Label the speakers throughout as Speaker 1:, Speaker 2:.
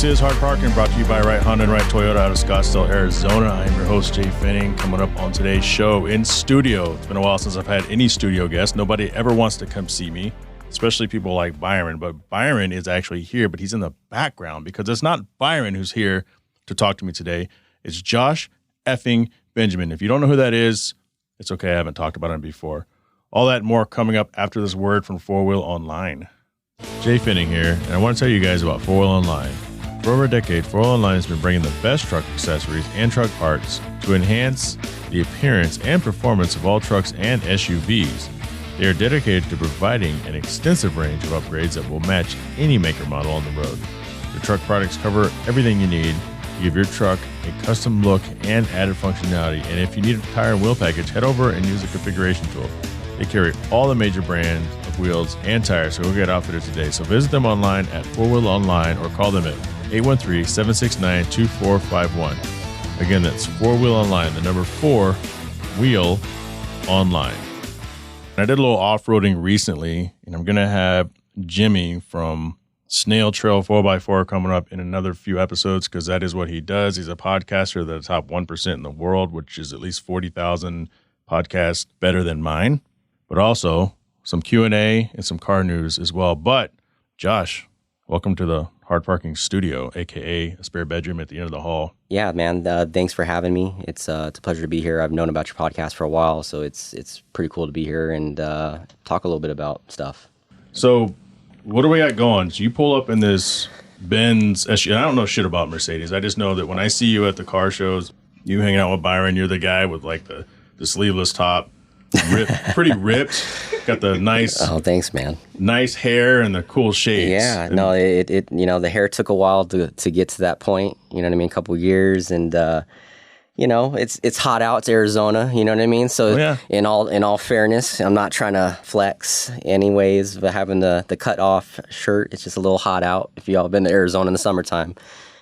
Speaker 1: This is Hard Parking, brought to you by Right Honda and Right Toyota out of Scottsdale, Arizona. I am your host, Jhae Pfenning. Coming up on today's show in studio. It's been a while since I've had any studio guest. Nobody ever wants to come see me, especially people like Byron. But Byron is actually here, but he's in the background because it's not Byron who's here to talk to me today. It's Jhae Pfenning Benjamin. If you don't know who that is, it's okay. I haven't talked about him before. All that and more coming up after this word from 4Wheel Online. Jhae Pfenning here, and I want to tell you guys about 4Wheel Online. For over a decade, 4Wheel Online has been bringing the best truck accessories and truck parts to enhance the appearance and performance of all trucks and SUVs. They are dedicated to providing an extensive range of upgrades that will match any maker model on the road. The truck products cover everything you need to give your truck a custom look and added functionality. And if you need a tire and wheel package, head over and use the configuration tool. They carry all the major brands of wheels and tires, so go get outfitters today. So visit them online at 4Wheel Online or call them at 813-769-2451. Again, that's 4Wheel Online, the number 4 Wheel Online. I did a little off-roading recently, and I'm going to have Jimmy from Snail Trail 4x4 coming up in another few episodes because that is what he does. He's a podcaster, the top 1% in the world, which is at least 40,000 podcasts better than mine, but also some Q&A and some car news as well. But Josh, welcome to the Hard Parking Studio, a.k.a. a spare bedroom at the end of the hall.
Speaker 2: Yeah, man. Thanks for having me. It's a pleasure to be here. I've known about your podcast for a while, so it's pretty cool to be here and talk a little bit about stuff.
Speaker 1: So what do we got going? So you pull up in this Benz SUV. I don't know shit about Mercedes. I just know that when I see you at the car shows, you hanging out with Byron, you're the guy with like the sleeveless top, pretty ripped. Got the nice.
Speaker 2: Oh, thanks, man.
Speaker 1: Nice hair and the cool shades.
Speaker 2: Yeah, no, it the hair took a while to get to that point. You know what I mean? A couple years, and it's hot out. It's Arizona. You know what I mean? So in all fairness, I'm not trying to flex anyways. But having the cut off shirt, it's just a little hot out. If y'all been to Arizona in the summertime,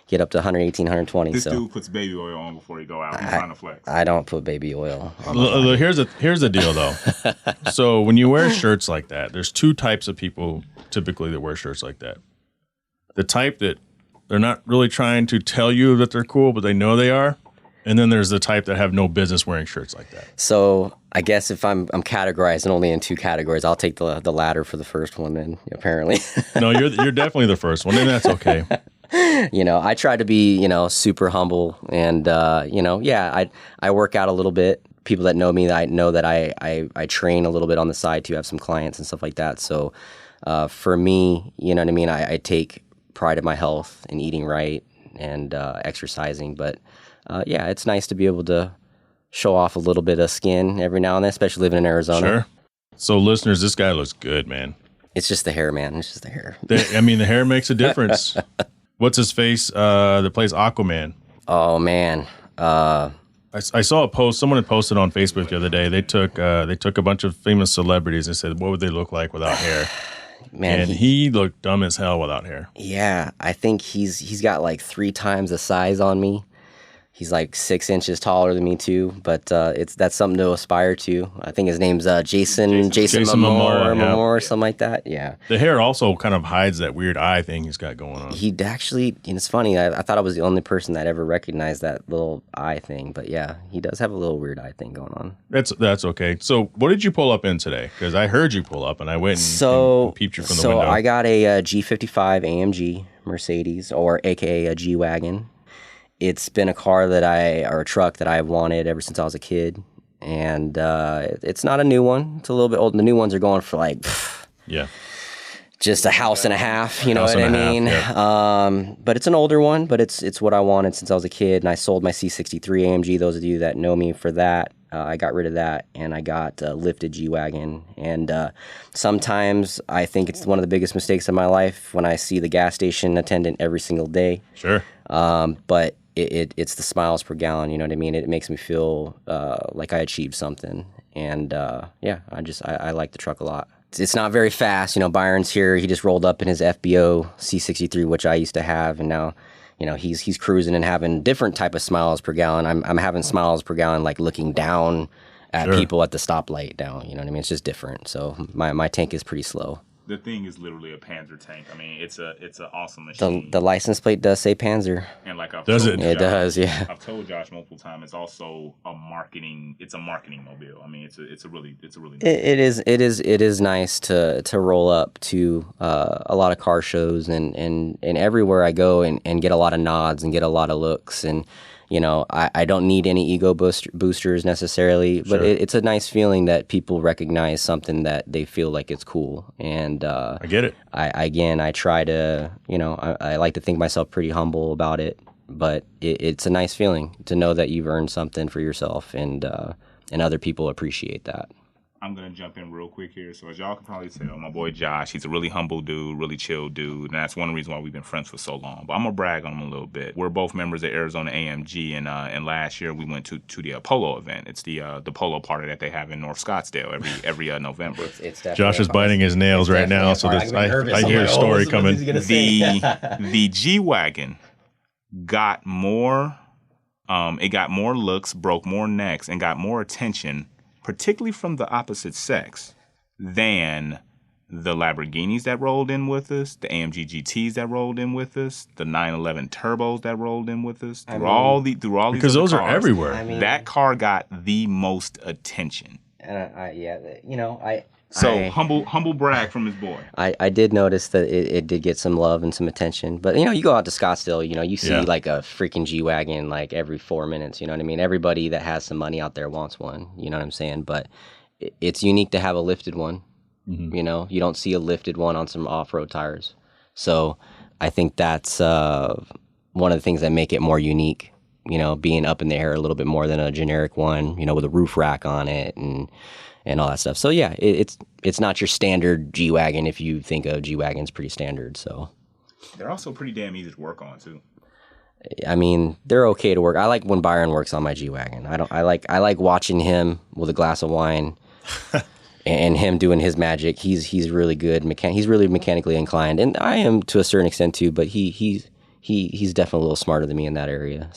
Speaker 2: get up to 118, 120.
Speaker 3: This dude puts baby oil on before he go out. I'm trying to flex.
Speaker 2: I don't put baby oil on.
Speaker 1: Here's the deal, though. So when you wear shirts like that, there's two types of people typically that wear shirts like that. The type that they're not really trying to tell you that they're cool, but they know they are. And then there's the type that have no business wearing shirts like that.
Speaker 2: So I guess if I'm categorized only in two categories, I'll take the latter for the first one then, apparently.
Speaker 1: No, you're definitely the first one, and that's okay.
Speaker 2: I try to be, super humble and, I work out a little bit. People that know me, I know that I train a little bit on the side to have some clients and stuff like that. So for me, you know what I mean? I take pride in my health and eating right and exercising. But it's nice to be able to show off a little bit of skin every now and then, especially living in Arizona.
Speaker 1: Sure. So listeners, this guy looks good, man.
Speaker 2: It's just the hair, man. It's just the hair.
Speaker 1: The hair makes a difference. What's his face that plays Aquaman?
Speaker 2: Oh, man.
Speaker 1: I saw a post. Someone had posted on Facebook the other day. They took a bunch of famous celebrities and said, what would they look like without hair?
Speaker 2: Man,
Speaker 1: and he looked dumb as hell without hair.
Speaker 2: Yeah, I think he's got like 3 times the size on me. He's like 6 inches taller than me too, but that's something to aspire to. I think his name's Jason Momoa or something like that. Yeah.
Speaker 1: The hair also kind of hides that weird eye thing he's got going on.
Speaker 2: He actually, and it's funny. I thought I was the only person that ever recognized that little eye thing, but yeah, he does have a little weird eye thing going on.
Speaker 1: That's okay. So, what did you pull up in today? Because I heard you pull up, and I went and peeped you from the window.
Speaker 2: So I got a G55 AMG Mercedes, or AKA a G-Wagon. It's been a truck that I've wanted ever since I was a kid. And it's not a new one. It's a little bit old. The new ones are going for like, just a house and a half. You know what I mean? Yeah. But it's an older one, but it's what I wanted since I was a kid. And I sold my C63 AMG. Those of you that know me for that, I got rid of that and I got a lifted G-Wagon. And sometimes I think it's one of the biggest mistakes of my life when I see the gas station attendant every single day.
Speaker 1: Sure.
Speaker 2: But it's the smiles per gallon, you know what I mean? It makes me feel like I achieved something. And I like the truck a lot. It's not very fast. Byron's here. He just rolled up in his FBO C63, which I used to have. And now, he's cruising and having different type of smiles per gallon. I'm having smiles per gallon, like looking down at people at the stoplight down. You know what I mean? It's just different. So my tank is pretty slow.
Speaker 3: The thing is literally a Panzer tank. I mean, it's an awesome machine.
Speaker 2: The license plate does say Panzer.
Speaker 3: And like I've
Speaker 1: Does
Speaker 3: told
Speaker 1: it?
Speaker 3: Josh,
Speaker 2: It does, yeah.
Speaker 3: I've told Josh multiple times. It's also a marketing. It's a marketing mobile. I mean, it's a really.
Speaker 2: It is nice to roll up to a lot of car shows and everywhere I go and get a lot of nods and get a lot of looks, and you know, I don't need any ego boosters necessarily, but it's a nice feeling that people recognize something that they feel like it's cool. And
Speaker 1: I get it.
Speaker 2: I try to, you know, I like to think myself pretty humble about it, but it's a nice feeling to know that you've earned something for yourself, and other people appreciate that.
Speaker 3: I'm going to jump in real quick here. So as y'all can probably tell, my boy Josh, he's a really humble dude, really chill dude. And that's one reason why we've been friends for so long. But I'm going to brag on him a little bit. We're both members of Arizona AMG. And last year we went to the polo event. It's the polo party that they have in North Scottsdale every November.
Speaker 2: It's
Speaker 1: Josh is biting his nails right now. So I hear a story coming.
Speaker 3: The G-Wagon got more, it got more looks, broke more necks, and got more attention, particularly from the opposite sex, than the Lamborghinis that rolled in with us, the AMG GTs that rolled in with us, the 911 Turbos that rolled in with us, through all these
Speaker 1: because those
Speaker 3: cars,
Speaker 1: are everywhere.
Speaker 2: I mean,
Speaker 3: that car got the most attention.
Speaker 2: And
Speaker 3: humble brag from his boy.
Speaker 2: I did notice that it did get some love and some attention. But, you know, you go out to Scottsdale, you know, you see like a freaking G-Wagon like every 4 minutes, you know what I mean? Everybody that has some money out there wants one, you know what I'm saying? But it's unique to have a lifted one, you know? You don't see a lifted one on some off-road tires. So I think that's one of the things that make it more unique, you know, being up in the air a little bit more than a generic one, you know, with a roof rack on it and all that stuff. So yeah, it's not your standard G-Wagon if you think a G-Wagon's pretty standard. So
Speaker 3: they're also pretty damn easy to work on too.
Speaker 2: I mean, they're okay to work. I like when Byron works on my G-Wagon. I like watching him with a glass of wine and him doing his magic. He's really good. He's really mechanically inclined, and I am to a certain extent too. But he's definitely a little smarter than me in that area.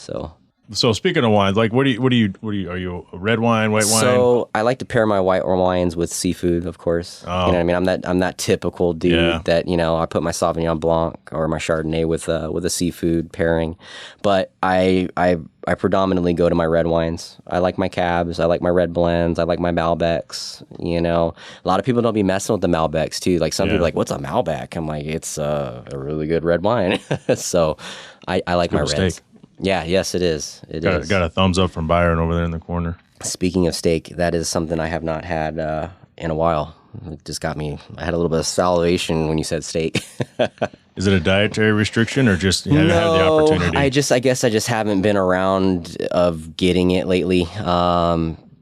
Speaker 1: So speaking of wines, like what do you are you a red wine, white wine?
Speaker 2: So I like to pair my white wines with seafood, of course.
Speaker 1: Oh.
Speaker 2: You know what I mean? I'm that typical dude that, you know, I put my Sauvignon Blanc or my Chardonnay with a seafood pairing. But I predominantly go to my red wines. I like my Cabs, I like my red blends, I like my Malbecs. You know, a lot of people don't be messing with the Malbecs too. Like some people are like, what's a Malbec? I'm like, it's a really good red wine. So I like my reds.
Speaker 1: Steak.
Speaker 2: Yeah, yes, it is.
Speaker 1: Got a thumbs up from Byron over there in the corner.
Speaker 2: Speaking of steak, that is something I have not had in a while. It just got me. I had a little bit of salivation when you said steak.
Speaker 1: Is it a dietary restriction or just you haven't had the opportunity?
Speaker 2: I guess I just haven't been around of getting it lately.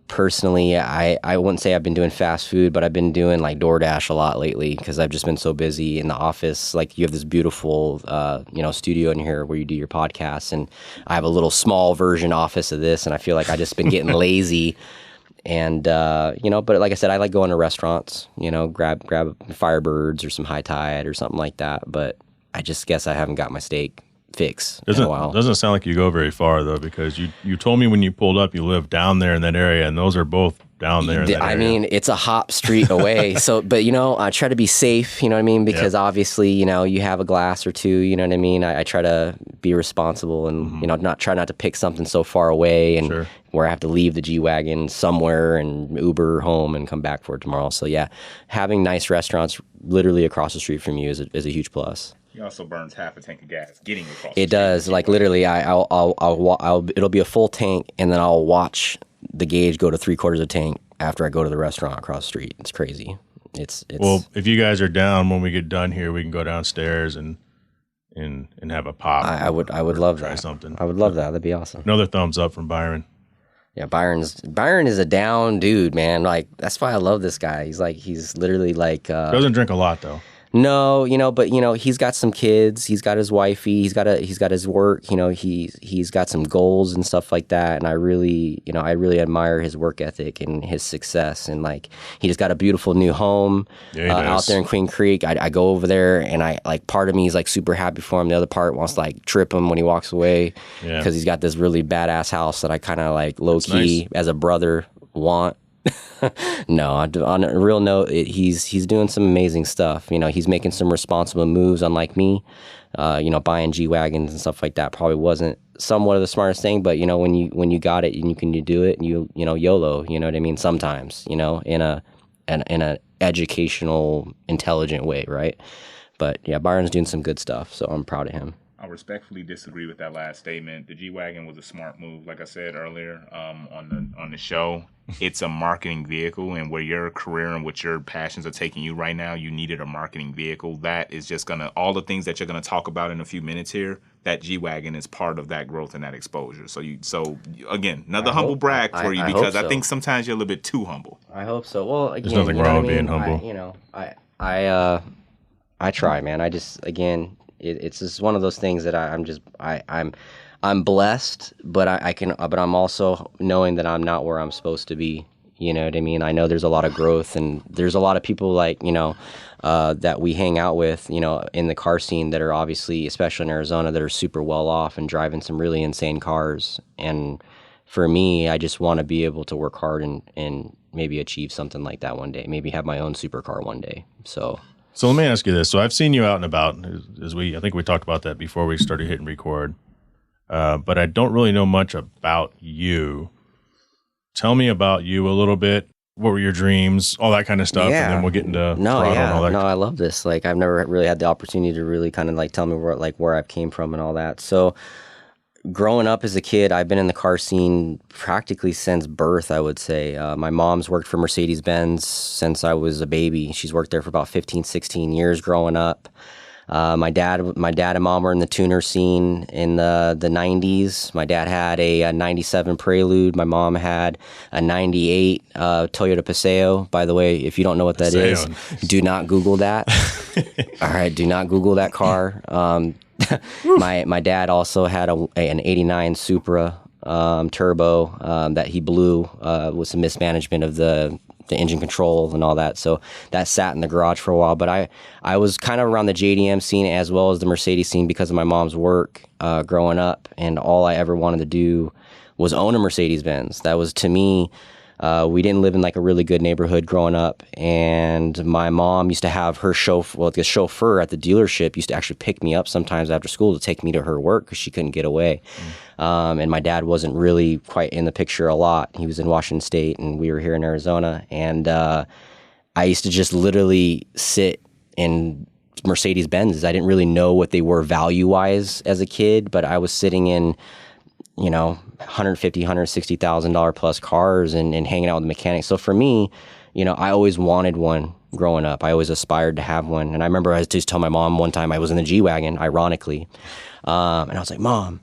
Speaker 2: Personally, I wouldn't say I've been doing fast food, but I've been doing like DoorDash a lot lately because I've just been so busy in the office. Like you have this beautiful, you know, studio in here where you do your podcasts, and I have a little small version office of this, and I feel like I've just been getting lazy. And you know, but like I said, I like going to restaurants. You know, grab Firebirds or some High Tide or something like that. But I just guess I haven't got my steak fix in a while.
Speaker 1: Doesn't sound like you go very far though, because you told me when you pulled up you live down there in that area, and those are both down there in that area.
Speaker 2: I mean, it's a hop street away. So, but you know, I try to be safe, you know what I mean? Because obviously, you know, you have a glass or two, you know what I mean? I try to be responsible and, you know, try not to pick something so far away and where I have to leave the G-Wagon somewhere and Uber home and come back for it tomorrow. So yeah, having nice restaurants literally across the street from you is a huge plus.
Speaker 3: He also burns half a tank of gas getting across.
Speaker 2: It does. Like literally, it'll be a full tank, and then I'll watch the gauge go to 3/4 of tank after I go to the restaurant across the street. It's crazy. It's
Speaker 1: well, if you guys are down when we get done here, we can go downstairs and have a pop.
Speaker 2: I would love
Speaker 1: try
Speaker 2: that.
Speaker 1: Something.
Speaker 2: I would love that. That'd be awesome.
Speaker 1: Another thumbs up from Byron.
Speaker 2: Yeah, Byron is a down dude, man. Like that's why I love this guy. He's literally like
Speaker 1: doesn't drink a lot though.
Speaker 2: No, you know, but you know, he's got some kids, he's got his wifey, he's got his work, you know, he's got some goals and stuff like that, and I really admire his work ethic and his success, and like he just got a beautiful new home out there in Queen Creek. I go over there and I like part of me is like super happy for him, the other part wants to like trip him when he walks away because he's got this really badass house that I kind of like low key as a brother want. No, on a real note, he's doing some amazing stuff. He's making some responsible moves, unlike me. Buying G-Wagons and stuff like that probably wasn't somewhat of the smartest thing, but when you got it and you do it, and YOLO, you know what I mean? Sometimes, in a educational, intelligent way, right? But yeah, Byron's doing some good stuff, so I'm proud of him.
Speaker 3: I respectfully disagree with that last statement. The G-Wagon was a smart move, like I said earlier on the show. It's a marketing vehicle, and where your career and what your passions are taking you right now, you needed a marketing vehicle. That is just all the things that you're gonna talk about in a few minutes here. That G-Wagon is part of that growth and that exposure. So again, another humble brag for you, because I think sometimes you're a little bit too humble.
Speaker 2: I hope so. Well, again,
Speaker 1: there's nothing wrong with being humble.
Speaker 2: I try, man. It's just one of those things that I'm blessed, but but I'm also knowing that I'm not where I'm supposed to be. You know what I mean? I know there's a lot of growth, and there's a lot of people that we hang out with, in the car scene that are obviously, especially in Arizona, that are super well off and driving some really insane cars. And for me, I just want to be able to work hard and maybe achieve something like that one day. Maybe have my own supercar one day. So
Speaker 1: let me ask you this. So I've seen you out and about, I think we talked about that before we started hitting record, but I don't really know much about you. Tell me about you a little bit. What were your dreams? All that kind of stuff, and then we'll get into throttle and all that.
Speaker 2: No, I love this. Like, I've never really had the opportunity to really kind of like tell me where I came from and all that. So growing up as a kid, I've been in the car scene practically since birth, I would say. My mom's worked for Mercedes-Benz since I was a baby. She's worked there for about 15, 16 years growing up. My dad and mom were in the tuner scene in the 90s. My dad had a 97 Prelude. My mom had a 98 Toyota Paseo. By the way, if you don't know what that is, do not Google that. All right, do not Google that car. My dad also had an 89 Supra turbo that he blew with some mismanagement of the engine control and all that. So that sat in the garage for a while. But I was kind of around the JDM scene as well as the Mercedes scene because of my mom's work growing up. And all I ever wanted to do was own a Mercedes-Benz. That was, to me, we didn't live in like a really good neighborhood growing up, and my mom used to have her the chauffeur at the dealership used to actually pick me up sometimes after school to take me to her work because she couldn't get away. And my dad wasn't really quite in the picture a lot. He was in Washington State, and we were here in Arizona. And I used to just literally sit in Mercedes-Benzes. I didn't really know what they were value-wise as a kid, but I was sitting in $150,000, $160,000 plus cars and hanging out with the mechanics. So for me, I always wanted one growing up. I always aspired to have one. And I remember I just told my mom one time I was in the G-Wagon, ironically. And I was like, Mom,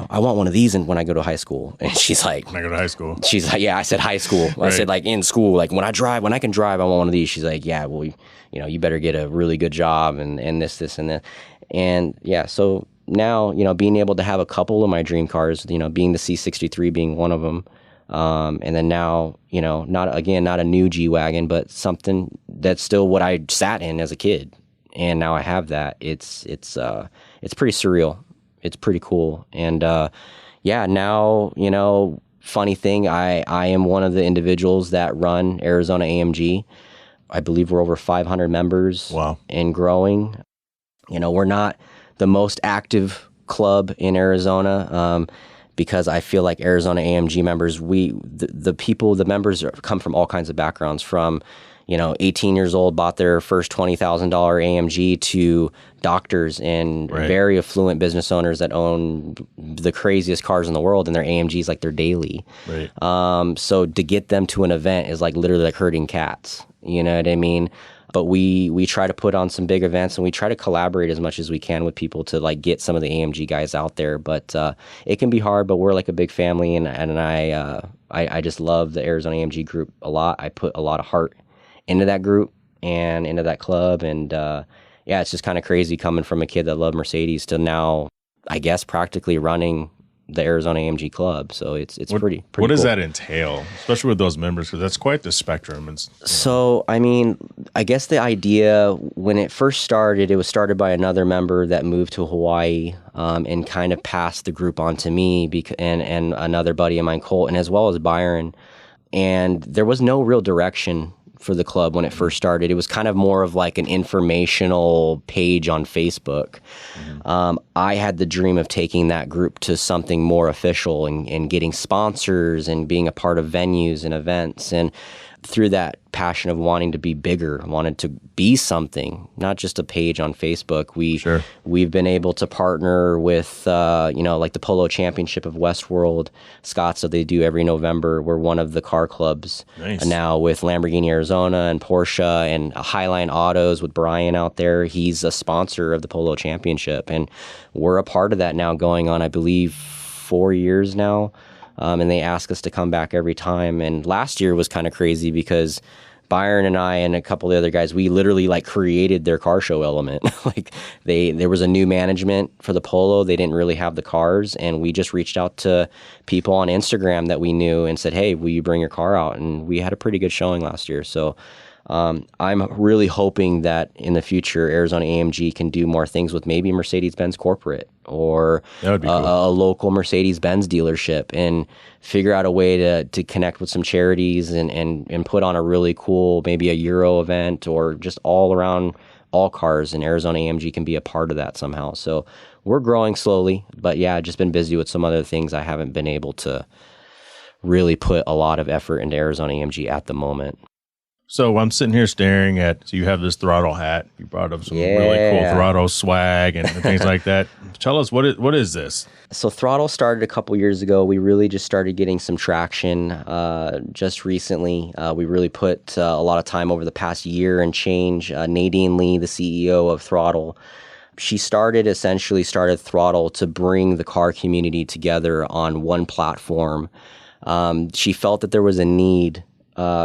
Speaker 2: I want one of these when I go to high school. And she's like,
Speaker 1: when I go to high school.
Speaker 2: She's like, yeah, I said high school. Right. I said like in school, like when I can drive, I want one of these. She's like, yeah, well, you better get a really good job and this and that. And yeah, so now, being able to have a couple of my dream cars, being the C63 being one of them. And then now, not a new G-Wagon, but something that's still what I sat in as a kid. And now I have that. It's pretty surreal. It's pretty cool. And, now, funny thing, I am one of the individuals that run Arizona AMG. I believe we're over 500 members.
Speaker 1: Wow. And
Speaker 2: growing. We're not the most active club in Arizona because I feel like Arizona AMG members, the members come from all kinds of backgrounds, from 18 years old, bought their first $20,000 AMG, to doctors and very affluent business owners that own the craziest cars in the world, and their AMGs like their daily. Right. So to get them to an event is like literally like herding cats. You know what I mean? But we try to put on some big events, and we try to collaborate as much as we can with people to like get some of the AMG guys out there. But it can be hard, but we're like a big family, and I just love the Arizona AMG group a lot. I put a lot of heart into that group and into that club. And it's just kind of crazy coming from a kid that loved Mercedes to now, I guess, practically running the Arizona AMG club. So it's pretty
Speaker 1: what does
Speaker 2: cool.
Speaker 1: that entail, especially with those members? Because that's quite the spectrum.
Speaker 2: So, I mean, I guess the idea, when it first started, it was started by another member that moved to Hawaii and kind of passed the group on to me and another buddy of mine, Colt, and as well as Byron. And there was no real direction for the club when it first started. It was kind of more of like an informational page on Facebook. I had the dream of taking that group to something more official and getting sponsors and being a part of venues and events. And through that passion of wanting to be bigger, wanted to be something, not just a page on Facebook. We've been able to partner with, like the Polo Championship of Westworld, Scotts, that they do every November. We're one of the car clubs now with Lamborghini Arizona and Porsche and Highline Autos with Brian out there. He's a sponsor of the Polo Championship, and we're a part of that now going on, I believe, 4 years now. And they ask us to come back every time. And last year was kind of crazy because Byron and I and a couple of the other guys, we literally like created their car show element. Like there was a new management for the Polo. They didn't really have the cars. And we just reached out to people on Instagram that we knew and said, hey, will you bring your car out? And we had a pretty good showing last year. So I'm really hoping that in the future, Arizona AMG can do more things with maybe Mercedes-Benz corporate or
Speaker 1: That would be cool.
Speaker 2: a local Mercedes-Benz dealership, and figure out a way to connect with some charities and put on a really cool, maybe a Euro event or just all around all cars, and Arizona AMG can be a part of that somehow. So we're growing slowly, but yeah, just been busy with some other things. I haven't been able to really put a lot of effort into Arizona AMG at the moment.
Speaker 1: So I'm sitting here staring at, so you have this throttle hat. You brought up some really cool throttle swag and things like that. Tell us, what is this?
Speaker 2: So Throttle started a couple years ago. We really just started getting some traction just recently. We really put a lot of time over the past year and change. Nadine Lee, the CEO of Throttle, she essentially started Throttle to bring the car community together on one platform. She felt that there was a need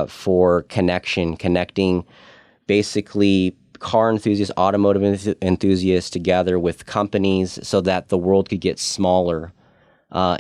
Speaker 2: for connecting basically car enthusiasts, automotive enthusiasts together with companies so that the world could get smaller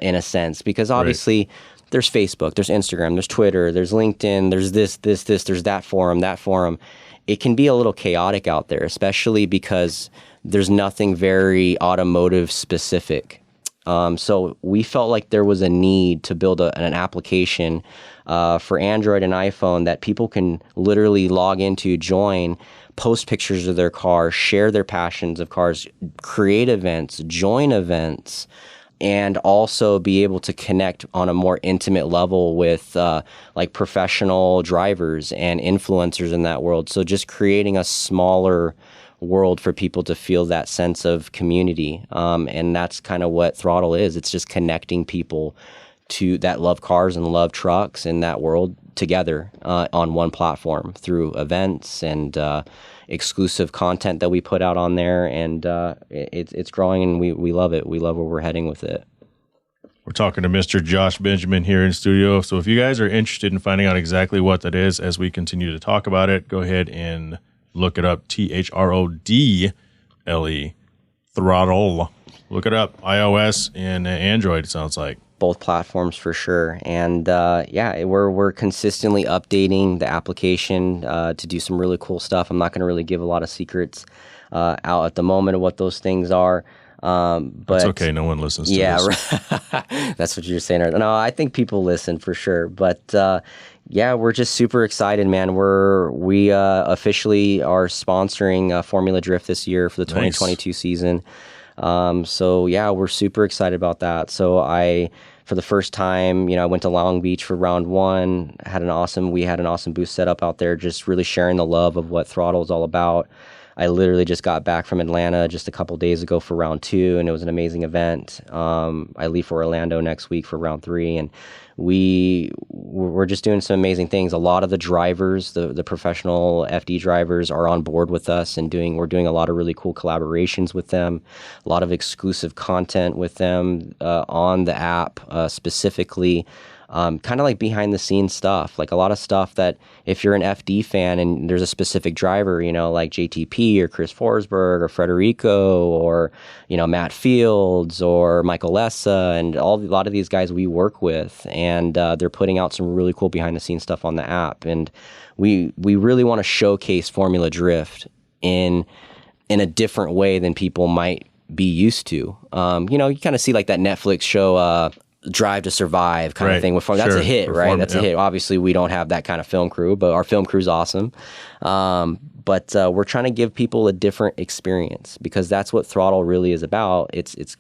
Speaker 2: in a sense. Because obviously there's Facebook, there's Instagram, there's Twitter, there's LinkedIn, there's this, there's that forum. It can be a little chaotic out there, especially because there's nothing very automotive specific. So we felt like there was a need to build an application for Android and iPhone that people can literally log into, join, post pictures of their car, share their passions of cars, create events, join events, and also be able to connect on a more intimate level with like professional drivers and influencers in that world. So just creating a smaller world for people to feel that sense of community. And that's kind of what Throttle is. It's just connecting people to that love cars and love trucks in that world together on one platform through events and exclusive content that we put out on there. And it's growing, and we love it. We love where we're heading with it.
Speaker 1: We're talking to Mr. Josh Benjamin here in studio. So if you guys are interested in finding out exactly what that is as we continue to talk about it, go ahead and look it up, THRODLE, Throttle. Look it up, iOS and Android, it sounds like.
Speaker 2: Both platforms for sure. And we're consistently updating the application to do some really cool stuff. I'm not going to really give a lot of secrets out at the moment of what those things are. But
Speaker 1: it's okay, no one listens to this.
Speaker 2: Right. That's what you're saying. No, I think people listen for sure. But we're just super excited, man. We officially are sponsoring Formula Drift this year for the 2022 season. We're super excited about that. So for the first time, I went to Long Beach for round one, we had an awesome booth set up out there, just really sharing the love of what Throttle is all about. I literally just got back from Atlanta just a couple days ago for round two, and it was an amazing event. I leave for Orlando next week for round three, and we're just doing some amazing things. A lot of the drivers, the professional FD drivers, are on board with us, and we're doing a lot of really cool collaborations with them, a lot of exclusive content with them on the app specifically. Kind of like behind the scenes stuff, like a lot of stuff that if you're an FD fan and there's a specific driver, like JTP or Chris Forsberg or Federico or, Matt Fields or Michael Lessa and a lot of these guys we work with, and they're putting out some really cool behind the scenes stuff on the app. And we really want to showcase Formula Drift in a different way than people might be used to. You kind of see like that Netflix show, Drive to Survive kind of thing. That's a hit, right? That's a hit. Obviously, we don't have that kind of film crew, but our film crew's awesome. But we're trying to give people a different experience because that's what Throttle really is about.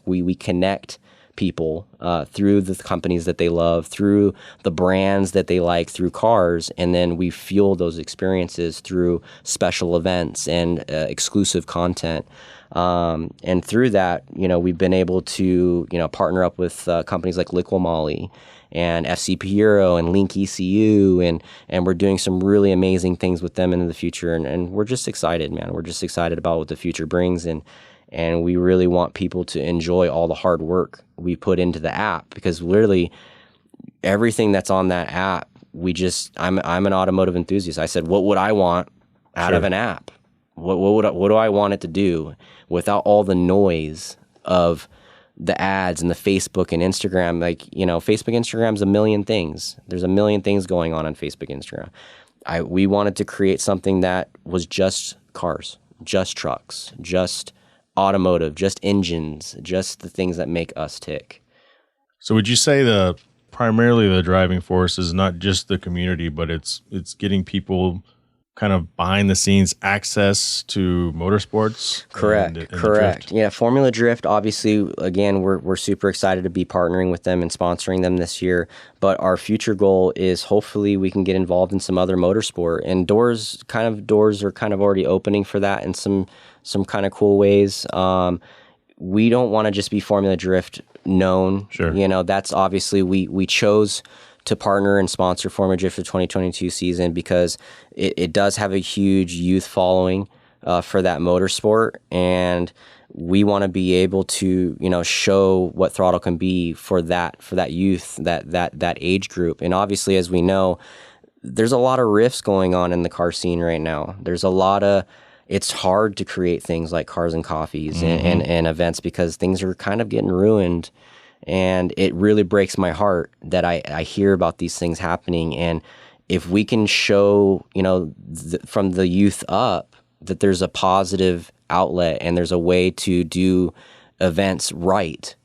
Speaker 2: We connect people through the companies that they love, through the brands that they like, through cars, and then we fuel those experiences through special events and exclusive content. And through that, we've been able to, partner up with companies like Liqui Moly and FCP Euro and Link ECU, and we're doing some really amazing things with them into the future. And we're just excited, man. We're just excited about what the future brings, and we really want people to enjoy all the hard work we put into the app, because literally everything that's on that app, I'm an automotive enthusiast. I said, what would I want out of an app? What do I want it to do without all the noise of the ads and the Facebook and Instagram? Like, Facebook, Instagram's a million things. There's a million things going on Facebook, Instagram. We wanted to create something that was just cars, just trucks, just automotive, just engines, just the things that make us tick.
Speaker 1: So would you say primarily the driving force is not just the community, but it's getting people kind of behind the scenes access to motorsports?
Speaker 2: Correct. Yeah, Formula Drift, obviously, again, we're super excited to be partnering with them and sponsoring them this year. But our future goal is hopefully we can get involved in some other motorsport. And doors are kind of already opening for that in some kind of cool ways. We don't want to just be Formula Drift known. Sure. That's obviously we chose to partner and sponsor Formula Drift for 2022 season because it does have a huge youth following for that motorsport, and we want to be able to show what Throttle can be for that youth, that age group. And obviously, as we know, there's a lot of rifts going on in the car scene right now. It's hard to create things like Cars and Coffees and events because things are kind of getting ruined. And it really breaks my heart that I hear about these things happening. And if we can show, from the youth up, that there's a positive outlet and there's a way to do events right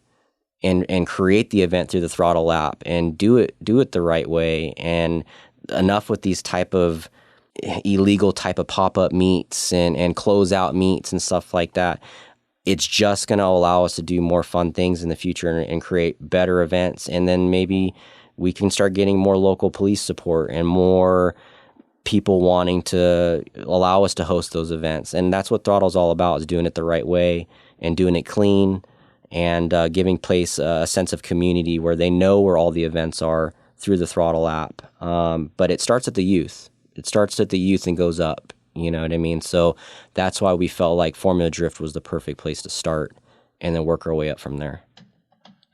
Speaker 2: and create the event through the Throttle app and do it the right way. And enough with these type of illegal type of pop-up meets and close-out meets and stuff like that. It's just going to allow us to do more fun things in the future and create better events. And then maybe we can start getting more local police support and more people wanting to allow us to host those events. And that's what Throttle's all about, is doing it the right way and doing it clean and giving place a sense of community where they know where all the events are through the Throttle app. But it starts at the youth. It starts at the youth and goes up. You know what I mean? So that's why we felt like Formula Drift was the perfect place to start and then work our way up from there.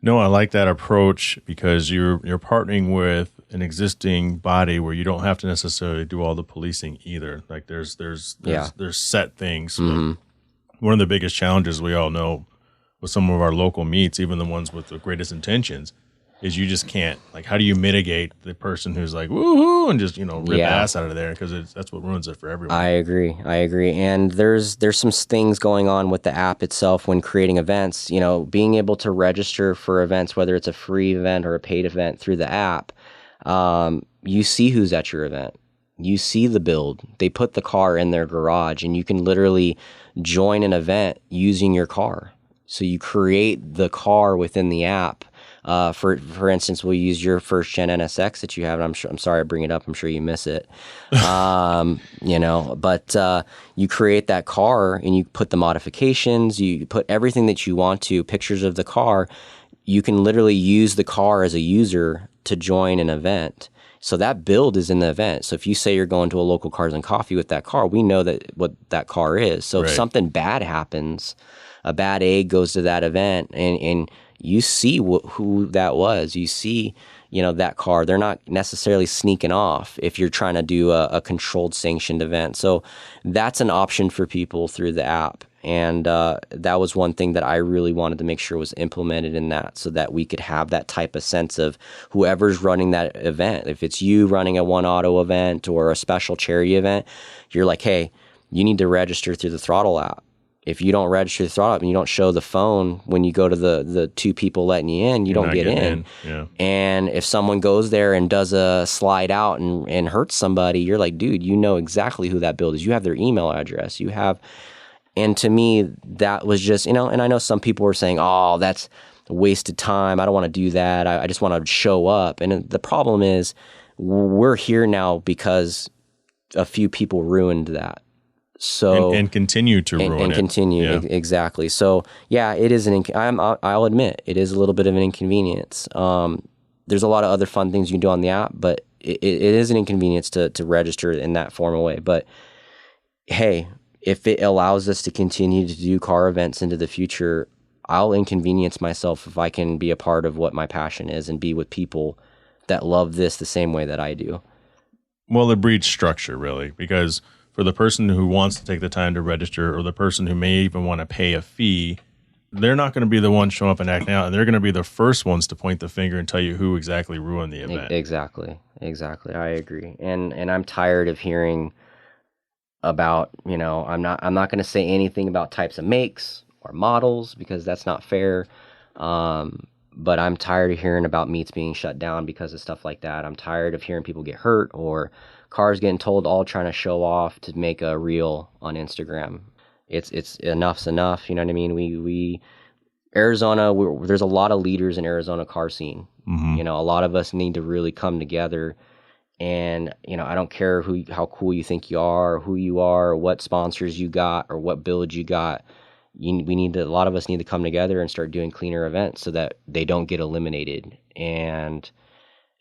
Speaker 1: No, I like that approach because you're partnering with an existing body where you don't have to necessarily do all the policing either. Like there's set things. Mm-hmm. One of the biggest challenges we all know with some of our local meets, even the ones with the greatest intentions, is you just can't, like, how do you mitigate the person who's like, woohoo, and just, rip ass out of there? Because that's what ruins it for everyone.
Speaker 2: I agree. And there's some things going on with the app itself when creating events, being able to register for events, whether it's a free event or a paid event through the app. You see who's at your event. You see the build. They put the car in their garage, and you can literally join an event using your car. So you create the car within the app. For instance, we'll use your first gen NSX that you have. And I'm sorry I bring it up. I'm sure you miss it. But you create that car and you put the modifications, you put everything that you want to, pictures of the car. You can literally use the car as a user to join an event. So that build is in the event. So if you say you're going to a local Cars and Coffee with that car, we know what that car is. So if something bad happens, a bad egg goes to that event and you see who that was. You see, that car. They're not necessarily sneaking off if you're trying to do a controlled, sanctioned event. So that's an option for people through the app. And that was one thing that I really wanted to make sure was implemented in that, so that we could have that type of sense of whoever's running that event. If it's you running a One Auto event or a special charity event, you're like, hey, you need to register through the Throttle app. If you don't register the throttle up and you don't show the phone when you go to the two people letting you in, you don't get in.
Speaker 1: Yeah.
Speaker 2: And if someone goes there and does a slide out and hurts somebody, you're like, dude, you know exactly who that build is. You have their email address. You have, and to me, that was just, and I know some people were saying, oh, that's a wasted time. I don't want to do that. I just want to show up. And the problem is we're here now because a few people ruined that. So
Speaker 1: and continue to ruin
Speaker 2: and
Speaker 1: it.
Speaker 2: Continue
Speaker 1: Yeah.
Speaker 2: Exactly. So yeah, it is I'll admit it is a little bit of an inconvenience. There's a lot of other fun things you can do on the app, but it is an inconvenience to register in that formal way. But hey, if it allows us to continue to do car events into the future, I'll inconvenience myself if I can be a part of what my passion is and be with people that love this the same way that I do.
Speaker 1: Well, it breeds structure, really, because for the person who wants to take the time to register, or the person who may even want to pay a fee, they're not going to be the ones showing up and acting out, and they're going to be the first ones to point the finger and tell you who exactly ruined the event.
Speaker 2: Exactly. I agree. And I'm tired of hearing about, I'm not going to say anything about types of makes or models because that's not fair. But I'm tired of hearing about meets being shut down because of stuff like that. I'm tired of hearing people get hurt or cars getting told all trying to show off to make a reel on Instagram. It's enough's enough. You know what I mean? We Arizona, there's a lot of leaders in Arizona car scene.
Speaker 1: Mm-hmm.
Speaker 2: A lot of us need to really come together. And, I don't care how cool you think you are, or who you are, or what sponsors you got, or what build you got. A lot of us need to come together and start doing cleaner events so that they don't get eliminated. And,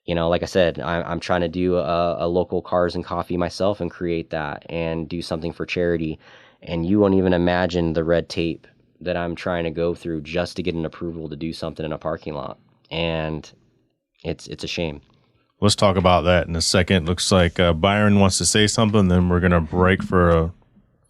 Speaker 2: like I said, I'm trying to do a local cars and coffee myself and create that and do something for charity. And you won't even imagine the red tape that I'm trying to go through just to get an approval to do something in a parking lot. And it's a shame.
Speaker 1: Let's talk about that in a second. Looks like Byron wants to say something, then we're going to break for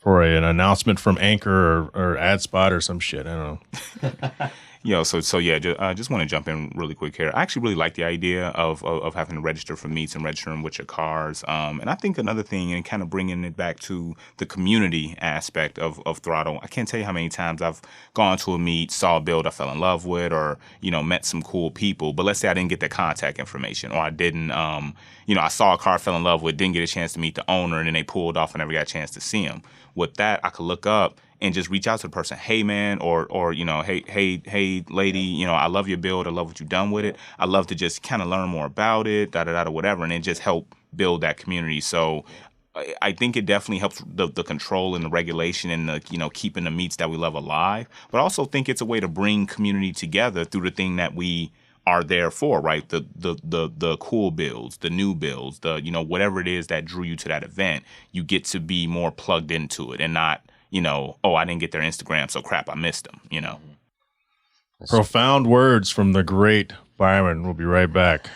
Speaker 1: an announcement from Anchor or AdSpot or some shit. I don't know.
Speaker 3: Just want to jump in really quick here. I actually really like the idea of having to register for meets and registering with your cars. And I think another thing, and kind of bringing it back to the community aspect of Throttle, I can't tell you how many times I've gone to a meet, saw a build I fell in love with, or, met some cool people. But let's say I didn't get their contact information, or I didn't, I saw a car I fell in love with, didn't get a chance to meet the owner, and then they pulled off and never got a chance to see him. With that, I could look up and just reach out to the person. Hey, man, or hey, lady, I love your build. I love what you've done with it. I love to just kind of learn more about it, whatever, and then just help build that community. So I think it definitely helps the control and the regulation and the, keeping the meets that we love alive. But I also think it's a way to bring community together through the thing that we are there for, right? The cool builds, the new builds, whatever it is that drew you to that event, you get to be more plugged into it and not, I didn't get their Instagram, so crap, I missed them,
Speaker 1: Profound words from the great Byron. We'll be right back.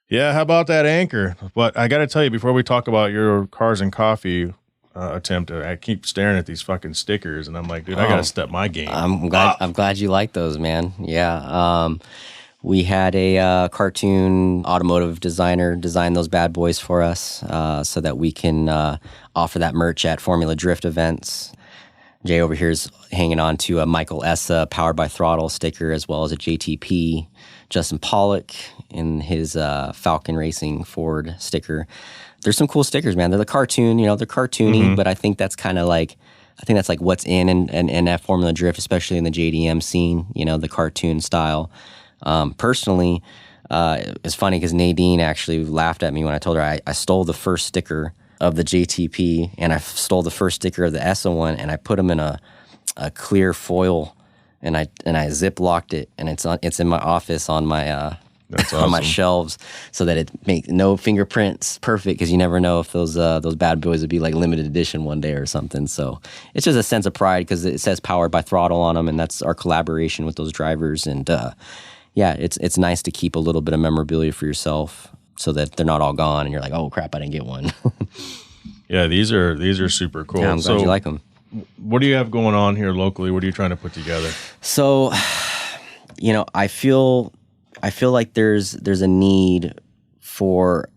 Speaker 1: Yeah, how about that Anchor? But I got to tell you, before we talk about your cars and coffee attempt, I keep staring at these fucking stickers, and I'm like, dude, I got to step my game.
Speaker 2: I'm glad you like those, man. Yeah. We had a cartoon automotive designer design those bad boys for us so that we can offer that merch at Formula Drift events. Jay over here is hanging on to a Michael Essa Powered by Throttle sticker, as well as a JTP Justin Pollock in his Falcon Racing Ford sticker. There's some cool stickers, man. They're the cartoon, they're cartoony, but I think that's kind of like, what's in that Formula Drift, especially in the JDM scene, the cartoon style. Personally, it's funny because Nadine actually laughed at me when I told her I stole the first sticker of the JTP and I stole the first sticker of the ESSA one, and I put them in a clear foil and I zip locked it, and it's in my office on my
Speaker 1: That's
Speaker 2: on my
Speaker 1: awesome.
Speaker 2: shelves so that it makes no fingerprints. Perfect, because you never know if those bad boys would be like limited edition one day or something. So it's just a sense of pride because it says Powered by Throttle on them, and that's our collaboration with those drivers. And it's nice to keep a little bit of memorabilia for yourself so that they're not all gone and you're like, oh crap, I didn't get one.
Speaker 1: Yeah, these are super cool.
Speaker 2: Yeah, I'm glad you like them.
Speaker 1: What do you have going on here locally? What are you trying to put together?
Speaker 2: So, I feel I feel like there's a need for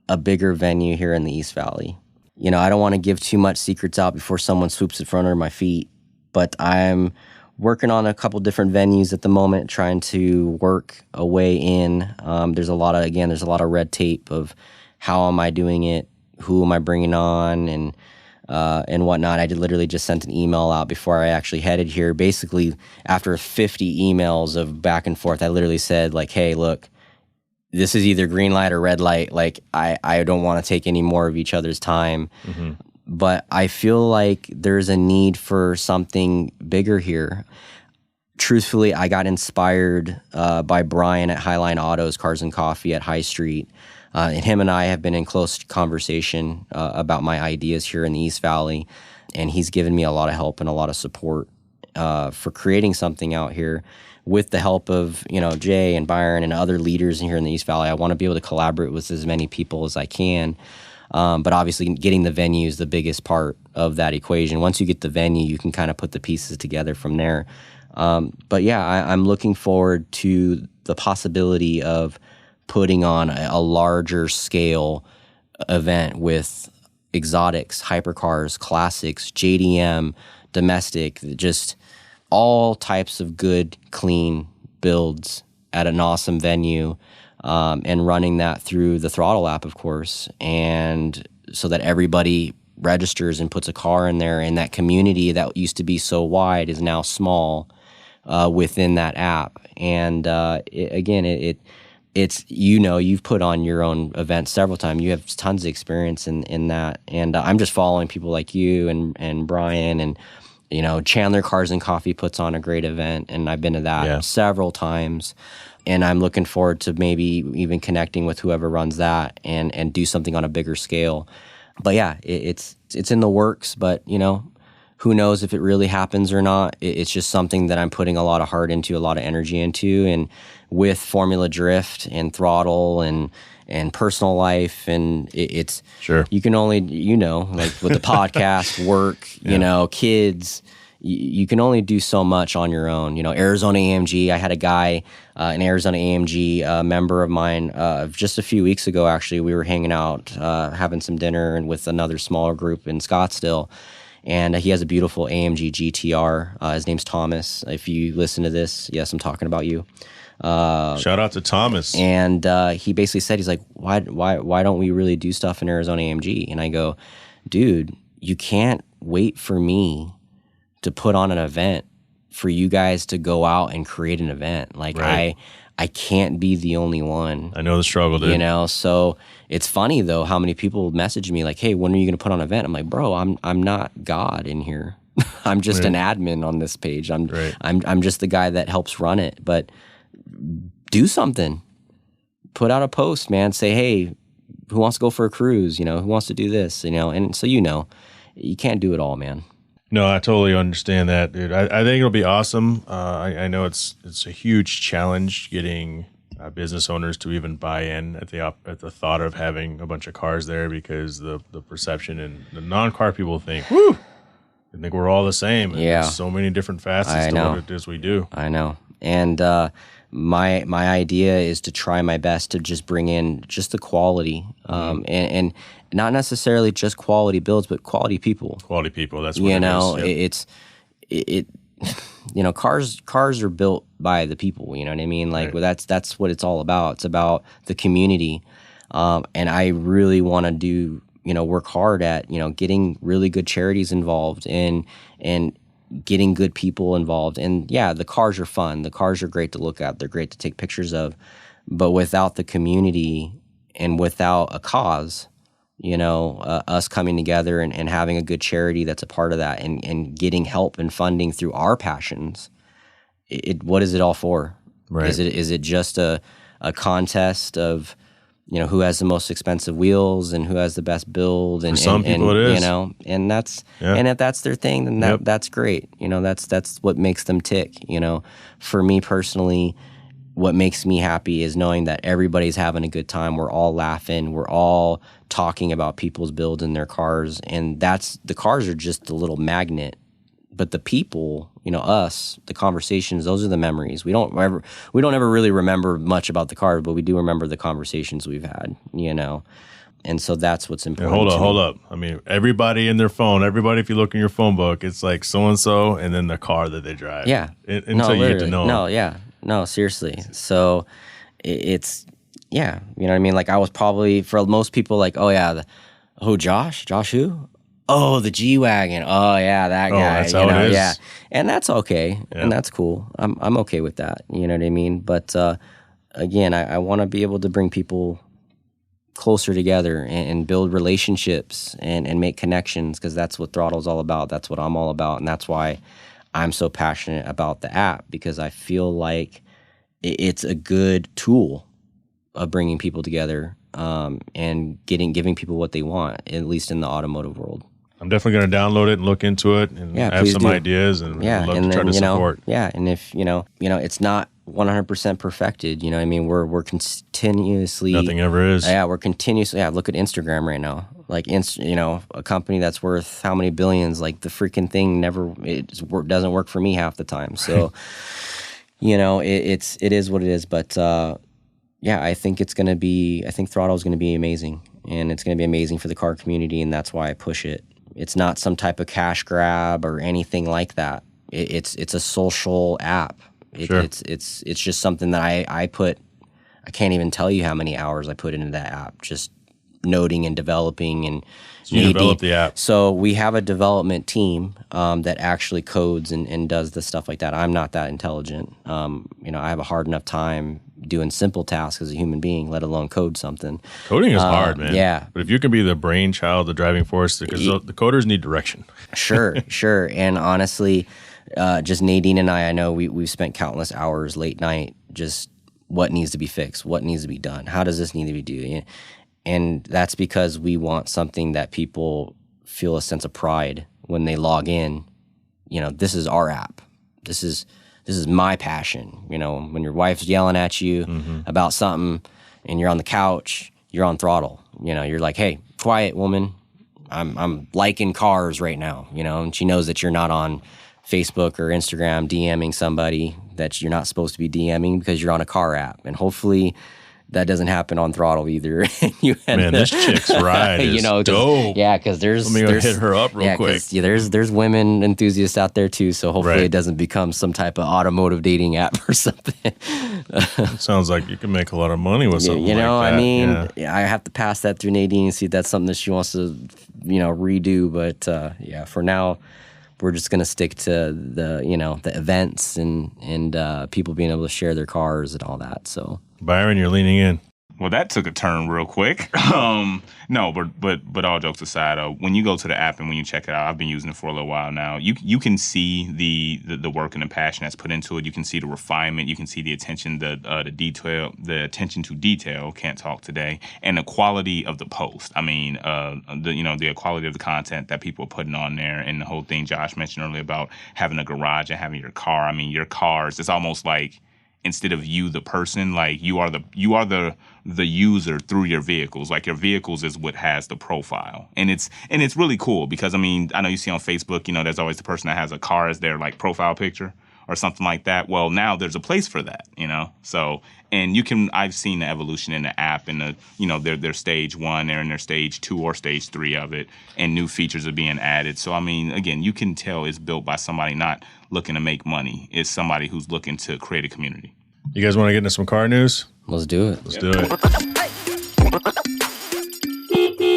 Speaker 2: a bigger venue here in the East Valley. You know, I don't want to give too much secrets out before someone swoops in front of my feet, but I'm working on a couple different venues at the moment, trying to work a way in. There's a lot of red tape of how am I doing it, who am I bringing on, and whatnot. I literally just sent an email out before I actually headed here. Basically, after 50 emails of back and forth, I literally said, like, hey, look, this is either green light or red light. Like, I don't want to take any more of each other's time. Mm-hmm. But I feel like there's a need for something bigger here. Truthfully, I got inspired by Brian at Highline Autos, Cars and Coffee at High Street. And him and I have been in close conversation about my ideas here in the East Valley. And he's given me a lot of help and a lot of support for creating something out here. With the help of, you know, Jay and Byron and other leaders here in the East Valley, I want to be able to collaborate with as many people as I can. But obviously getting the venue is the biggest part of that equation. Once you get the venue, you can kind of put the pieces together from there. But yeah, I'm looking forward to the possibility of putting on a larger scale event with exotics, hypercars, classics, JDM, domestic, just all types of good, clean builds at an awesome venue, and running that through the THRODLE app, of course, and so that everybody registers and puts a car in there, and that community that used to be so wide is now small within that app. And it's, you know, you've put on your own event several times. You have tons of experience in that, and I'm just following people like you and Brian and, you know, Chandler Cars and Coffee puts on a great event, and I've been to that several times. And I'm looking forward to maybe even connecting with whoever runs that and do something on a bigger scale. But yeah, it's in the works, but, you know, who knows if it really happens or not. It's just something that I'm putting a lot of heart into, a lot of energy into. And with Formula Drift and THRODLE and personal life, and it's
Speaker 1: sure,
Speaker 2: you can only, you know, like with the podcast, work, you know, kids, you can only do so much on your own. You know, Arizona AMG, I had a guy, an Arizona AMG member of mine, just a few weeks ago, actually, we were hanging out, having some dinner and with another smaller group in Scottsdale. And he has a beautiful AMG GTR. His name's Thomas. If you listen to this, yes, I'm talking about you.
Speaker 1: Shout out to Thomas.
Speaker 2: And he basically said, he's like, why don't we really do stuff in Arizona AMG? And I go, dude, you can't wait for me to put on an event for you guys to go out and create an event. Like, right. I can't be the only one.
Speaker 1: I know the struggle, dude.
Speaker 2: You know, so it's funny though how many people message me like, hey, when are you going to put on an event? I'm like, bro, I'm not God in here. I'm just an admin on this page. I'm just the guy that helps run it. But do something. Put out a post, man. Say, hey, who wants to go for a cruise? You know, who wants to do this? You know, and so, you know, you can't do it all, man.
Speaker 1: No, I totally understand that, dude. I think it'll be awesome. I know it's a huge challenge getting business owners to even buy in at the thought of having a bunch of cars there, because the perception and the non-car people think, whoo, I think we're all the same. And there's so many different facets to what it is we do.
Speaker 2: I know. And my idea is to try my best to just bring in just the quality, and not necessarily just quality builds, but quality people.
Speaker 1: Quality people. That's what
Speaker 2: you know. Is. Yep. You know, cars are built by the people. You know what I mean? Like, well, that's what it's all about. It's about the community, and I really want to do, you know, work hard at, you know, getting really good charities involved and getting good people involved. And yeah, the cars are fun. The cars are great to look at. They're great to take pictures of. But without the community and without a cause, you know, us coming together and having a good charity that's a part of that and getting help and funding through our passions, what is it all for?
Speaker 1: Right.
Speaker 2: Is it just a contest of, you know, who has the most expensive wheels and who has the best build? And
Speaker 1: for some people it is.
Speaker 2: You know, and that's and if that's their thing, then that's great. You know, that's what makes them tick. You know, for me personally, what makes me happy is knowing that everybody's having a good time. We're all laughing. We're all talking about people's builds in their cars, and the cars are just a little magnet But the people, us, the conversations, those are the memories. We don't ever really remember much about the car, but we do remember the conversations we've had, And so that's what's important.
Speaker 1: Hold up. I mean, everybody in their phone, if you look in your phone book, it's like so-and-so and then the car that they drive.
Speaker 2: Yeah.
Speaker 1: Until you get to know them.
Speaker 2: No, yeah. No, seriously. So it's, yeah. You know what I mean? Like I was probably, for most people, like, oh yeah, Josh who? Oh, the G-Wagon. Oh yeah, that guy.
Speaker 1: That's how it is.
Speaker 2: Yeah. And that's okay. Yeah. And that's cool. I'm okay with that. You know what I mean? But again, I want to be able to bring people closer together and build relationships and make connections, because that's what Throttle is all about. That's what I'm all about. And that's why I'm so passionate about the app, because I feel like it's a good tool of bringing people together and giving people what they want, at least in the automotive world.
Speaker 1: I'm definitely going to download it and look into it and have some ideas and love to try to support.
Speaker 2: Yeah, and if it's not 100% perfected. You know what I mean? We're continuously...
Speaker 1: Nothing ever is.
Speaker 2: Yeah, we're continuously... Yeah, look at Instagram right now. Like, a company that's worth how many billions, like the freaking thing doesn't work for me half the time. So, it is what it is. But, yeah, I think Throttle is going to be amazing. And it's going to be amazing for the car community, and that's why I push it. It's not some type of cash grab or anything like that. It's a social app.
Speaker 1: Sure.
Speaker 2: It's just something that I can't even tell you how many hours I put into that app, just noting and developing and
Speaker 1: you develop the app.
Speaker 2: So we have a development team that actually codes and does the stuff like that. I'm not that intelligent. I have a hard enough time doing simple tasks as a human being, let alone code something.
Speaker 1: Coding is hard, man.
Speaker 2: Yeah.
Speaker 1: But if you can be the brainchild, the driving force, because the coders need direction.
Speaker 2: Sure. And honestly, just Nadine and I know we've spent countless hours late night just what needs to be fixed, what needs to be done, how does this need to be done? And that's because we want something that people feel a sense of pride when they log in. This is our app. This is my passion. When your wife's yelling at you about something and you're on the couch, you're on Throttle. You're like, hey, quiet, woman. I'm liking cars right now, and she knows that you're not on Facebook or Instagram DMing somebody that you're not supposed to be DMing because you're on a car app. And hopefully that doesn't happen on Throttle either.
Speaker 1: Man, this chick's ride is dope.
Speaker 2: Yeah, because there's...
Speaker 1: Let me go hit her up real quick.
Speaker 2: Yeah, there's women enthusiasts out there too, so hopefully it doesn't become some type of automotive dating app or something.
Speaker 1: Sounds like you can make a lot of money with something like that.
Speaker 2: I mean, I have to pass that through Nadine and see if that's something that she wants to, redo. But for now, we're just going to stick to the events and people being able to share their cars and all that, so...
Speaker 1: Byron, you're leaning in.
Speaker 3: Well, that took a turn real quick. No, but all jokes aside, when you go to the app and when you check it out, I've been using it for a little while now. You can see the work and the passion that's put into it. You can see the refinement. You can see the attention, the detail, the attention to detail. Can't talk today, and the quality of the post. I mean, the quality of the content that people are putting on there, and the whole thing Josh mentioned earlier about having a garage and having your car. I mean, your cars. It's almost like, instead of you, the person, like you are the user through your vehicles. Like your vehicles is what has the profile, and it's really cool because I mean, I know you see on Facebook, there's always the person that has a car as their like profile picture or something like that. Well, now there's a place for that, So, and I've seen the evolution in the app and their stage 1, they're in their stage 2 or stage 3 of it, and new features are being added. So, I mean, again, you can tell it's built by somebody not looking to make money. It's somebody who's looking to create a community.
Speaker 1: You guys want to get into some car news?
Speaker 2: Let's do it.
Speaker 1: Let's do it.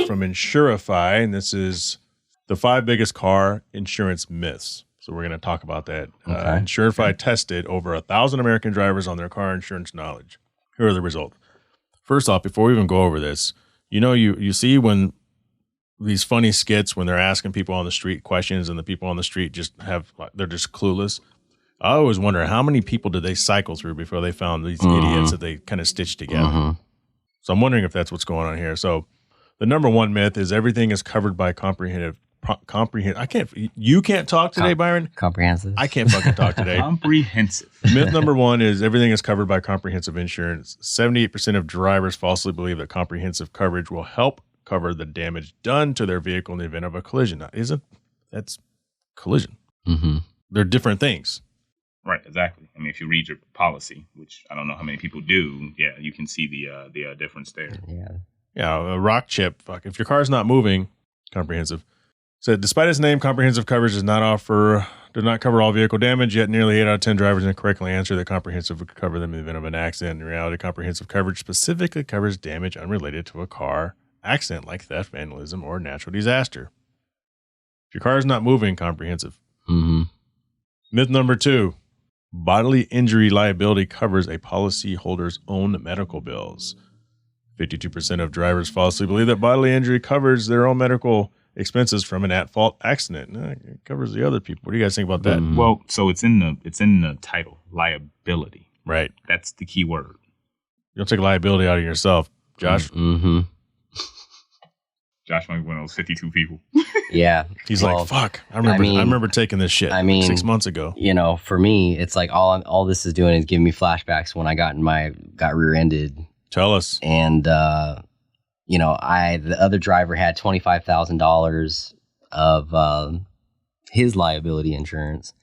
Speaker 1: From Insurify, and this is the 5 biggest car insurance myths. So we're going to talk about that.
Speaker 2: Okay.
Speaker 1: Insurify tested over 1,000 American drivers on their car insurance knowledge. Here are the results. First off, before we even go over this, you see when these funny skits when they're asking people on the street questions and the people on the street they're just clueless. I always wonder how many people did they cycle through before they found these idiots that they kind of stitched together. So I'm wondering if that's what's going on here. So the number one myth is everything is covered by comprehensive. You can't talk today, Byron?
Speaker 2: Comprehensive.
Speaker 1: I can't fucking talk today.
Speaker 3: Comprehensive.
Speaker 1: Myth number 1 is everything is covered by comprehensive insurance. 78% of drivers falsely believe that comprehensive coverage will help cover the damage done to their vehicle in the event of a collision. Now, that's collision.
Speaker 2: Mm-hmm.
Speaker 1: They're different things.
Speaker 3: Right, exactly. I mean, if you read your policy, which I don't know how many people do, yeah, you can see the difference there.
Speaker 1: Yeah, a rock chip. Fuck, if your car's not moving, comprehensive. Said, despite its name, comprehensive coverage did not cover all vehicle damage, yet nearly 8 out of 10 drivers incorrectly answer that comprehensive would cover them in the event of an accident. In reality, comprehensive coverage specifically covers damage unrelated to a car accident like theft, vandalism, or natural disaster. If your car is not moving, comprehensive.
Speaker 2: Mm-hmm.
Speaker 1: Myth number 2, bodily injury liability covers a policyholder's own medical bills. 52% of drivers falsely believe that bodily injury covers their own medical expenses from an at-fault accident. No, it covers the other people. What do you guys think about that?
Speaker 2: Mm-hmm.
Speaker 3: Well, so it's in the title, liability.
Speaker 1: Right.
Speaker 3: That's the key word.
Speaker 1: You don't take liability out of yourself, Josh.
Speaker 2: Mm-hmm.
Speaker 3: Josh might be one of those 52 people.
Speaker 2: Yeah.
Speaker 1: He's like, fuck. I remember taking this shit. 6 months ago.
Speaker 2: You know, for me, it's like all this is doing is giving me flashbacks when I got rear-ended.
Speaker 1: Tell us.
Speaker 2: And you know, the other driver had $25,000 of his liability insurance,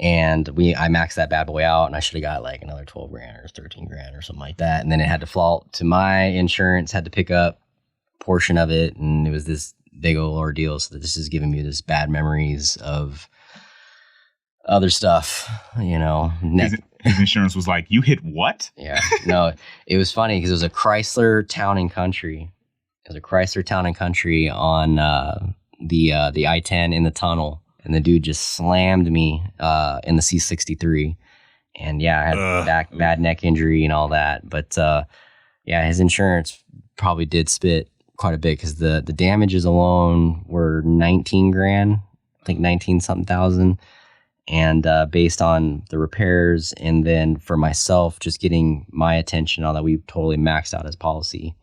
Speaker 2: and I maxed that bad boy out, and I should have got like another 12 grand or 13 grand or something like that, and then it had to default to my insurance, had to pick up a portion of it, and it was this big old ordeal. So this is giving me this bad memories of other stuff, you know.
Speaker 3: His insurance was like, you hit what?
Speaker 2: Yeah, no, it was funny because it was a Chrysler Town and Country. It was a Chrysler Town and Country on the I-10 in the tunnel, and the dude just slammed me in the C63, and yeah, I had bad neck injury and all that. But yeah, his insurance probably did spit quite a bit because the damages alone were 19 grand, I think 19 something thousand. And based on the repairs, and then for myself, just getting my attention on that, we totally maxed out his policy.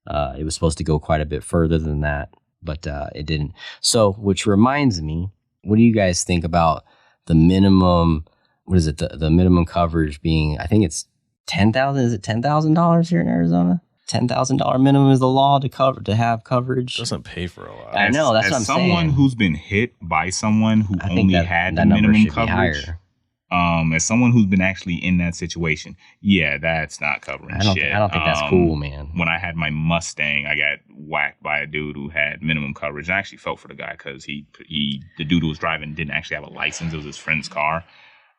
Speaker 2: It was supposed to go quite a bit further than that, but it didn't. So, which reminds me, what do you guys think about the minimum? What is it? The minimum coverage being, I think it's $10,000. Is it $10,000 here in Arizona? $10,000 minimum is the law to have coverage.
Speaker 1: Doesn't pay for a lot.
Speaker 2: I know, that's what I'm saying.
Speaker 3: As someone who's been hit by someone who only had the minimum coverage, as someone who's been actually in that situation, yeah, that's not covering shit.
Speaker 2: I don't think that's cool, man.
Speaker 3: When I had my Mustang, I got whacked by a dude who had minimum coverage. I actually felt for the guy because the dude who was driving didn't actually have a license. It was his friend's car.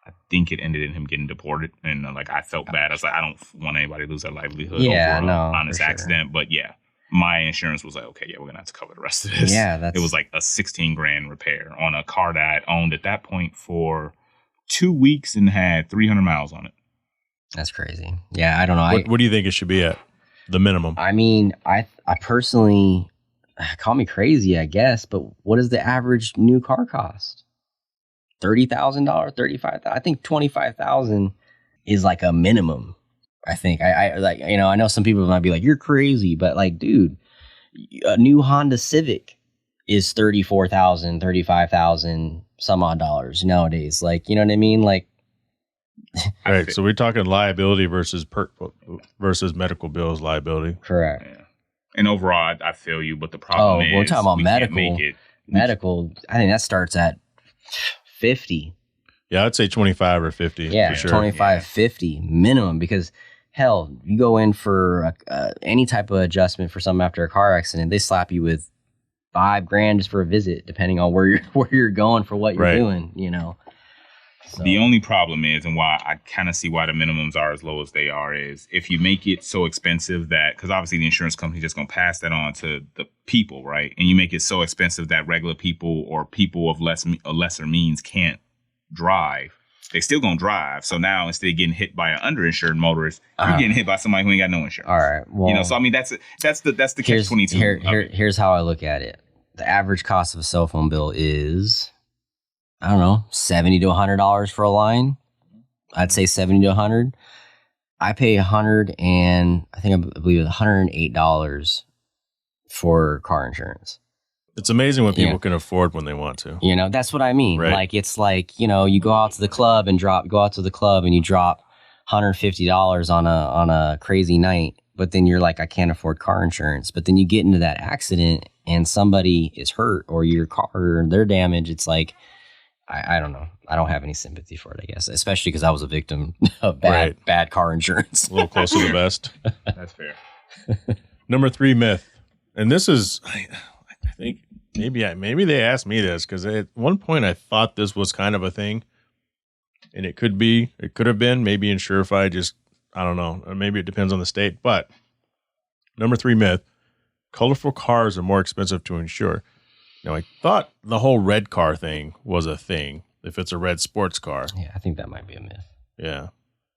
Speaker 3: I think it ended in him getting deported, and like I felt bad. I was like, I don't want anybody to lose their livelihood over an honest accident. But yeah, my insurance was like, okay, yeah, we're gonna have to cover the rest of this.
Speaker 2: Yeah,
Speaker 3: it was like a 16 grand repair on a car that I owned at that point for 2 weeks and had 300 miles on it.
Speaker 2: That's crazy. Yeah, I don't know.
Speaker 1: What do you think it should be at? The minimum.
Speaker 2: I mean, I personally, call me crazy, I guess, but what does the average new car cost? $30,000, $35,000. I think $25,000 is like a minimum. I think I like, you know, I know some people might be like, you're crazy, but like, dude, a new Honda Civic is $34,000, $35,000 some odd dollars nowadays. Like, you know what I mean? Like,
Speaker 1: all right. So we're talking liability versus medical bills liability.
Speaker 2: Correct.
Speaker 3: Yeah. And overall, I feel you, but the problem is
Speaker 2: we're talking about
Speaker 3: medical.
Speaker 2: Medical. I think that starts at 50.
Speaker 1: Yeah, I'd say 25 or 50.
Speaker 2: Yeah,
Speaker 1: for sure.
Speaker 2: 25, 50 minimum, because hell, you go in for any type of adjustment for something after a car accident, they slap you with $5 grand just for a visit, depending on where you're going for what you're doing, you know. So.
Speaker 3: The only problem is, and why I kind of see why the minimums are as low as they are, is if you make it so expensive that, because obviously the insurance company just going to pass that on to the people, right? And you make it so expensive that regular people or people of lesser means can't drive. They still going to drive. So now instead of getting hit by an underinsured motorist, you're getting hit by somebody who ain't got no insurance.
Speaker 2: All right. Well,
Speaker 3: you know, so I mean, that's the catch-22.
Speaker 2: Here's how I look at it. The average cost of a cell phone bill is, I don't know, $70 to $100 for a line. I'd say $70 to $100. I pay $100 and I believe it's $108 for car insurance.
Speaker 1: It's amazing what people can afford when they want to.
Speaker 2: You know, that's what I mean.
Speaker 1: Right.
Speaker 2: Like, it's like, you know, you go out to the club and you drop $150 on a crazy night, but then you're like, I can't afford car insurance. But then you get into that accident and somebody is hurt or your car or their damage. It's like, I don't know. I don't have any sympathy for it, I guess, especially because I was a victim of bad car insurance.
Speaker 1: A little close to the vest.
Speaker 3: That's fair.
Speaker 1: Number 3 myth, and this is, I think maybe they asked me this because at one point I thought this was kind of a thing, and it could have been maybe Insurify. Just I don't know, or maybe it depends on the state. But number 3 myth: colorful cars are more expensive to insure. Now, I thought the whole red car thing was a thing. If it's a red sports car,
Speaker 2: Yeah, I think that might be a myth.
Speaker 1: yeah,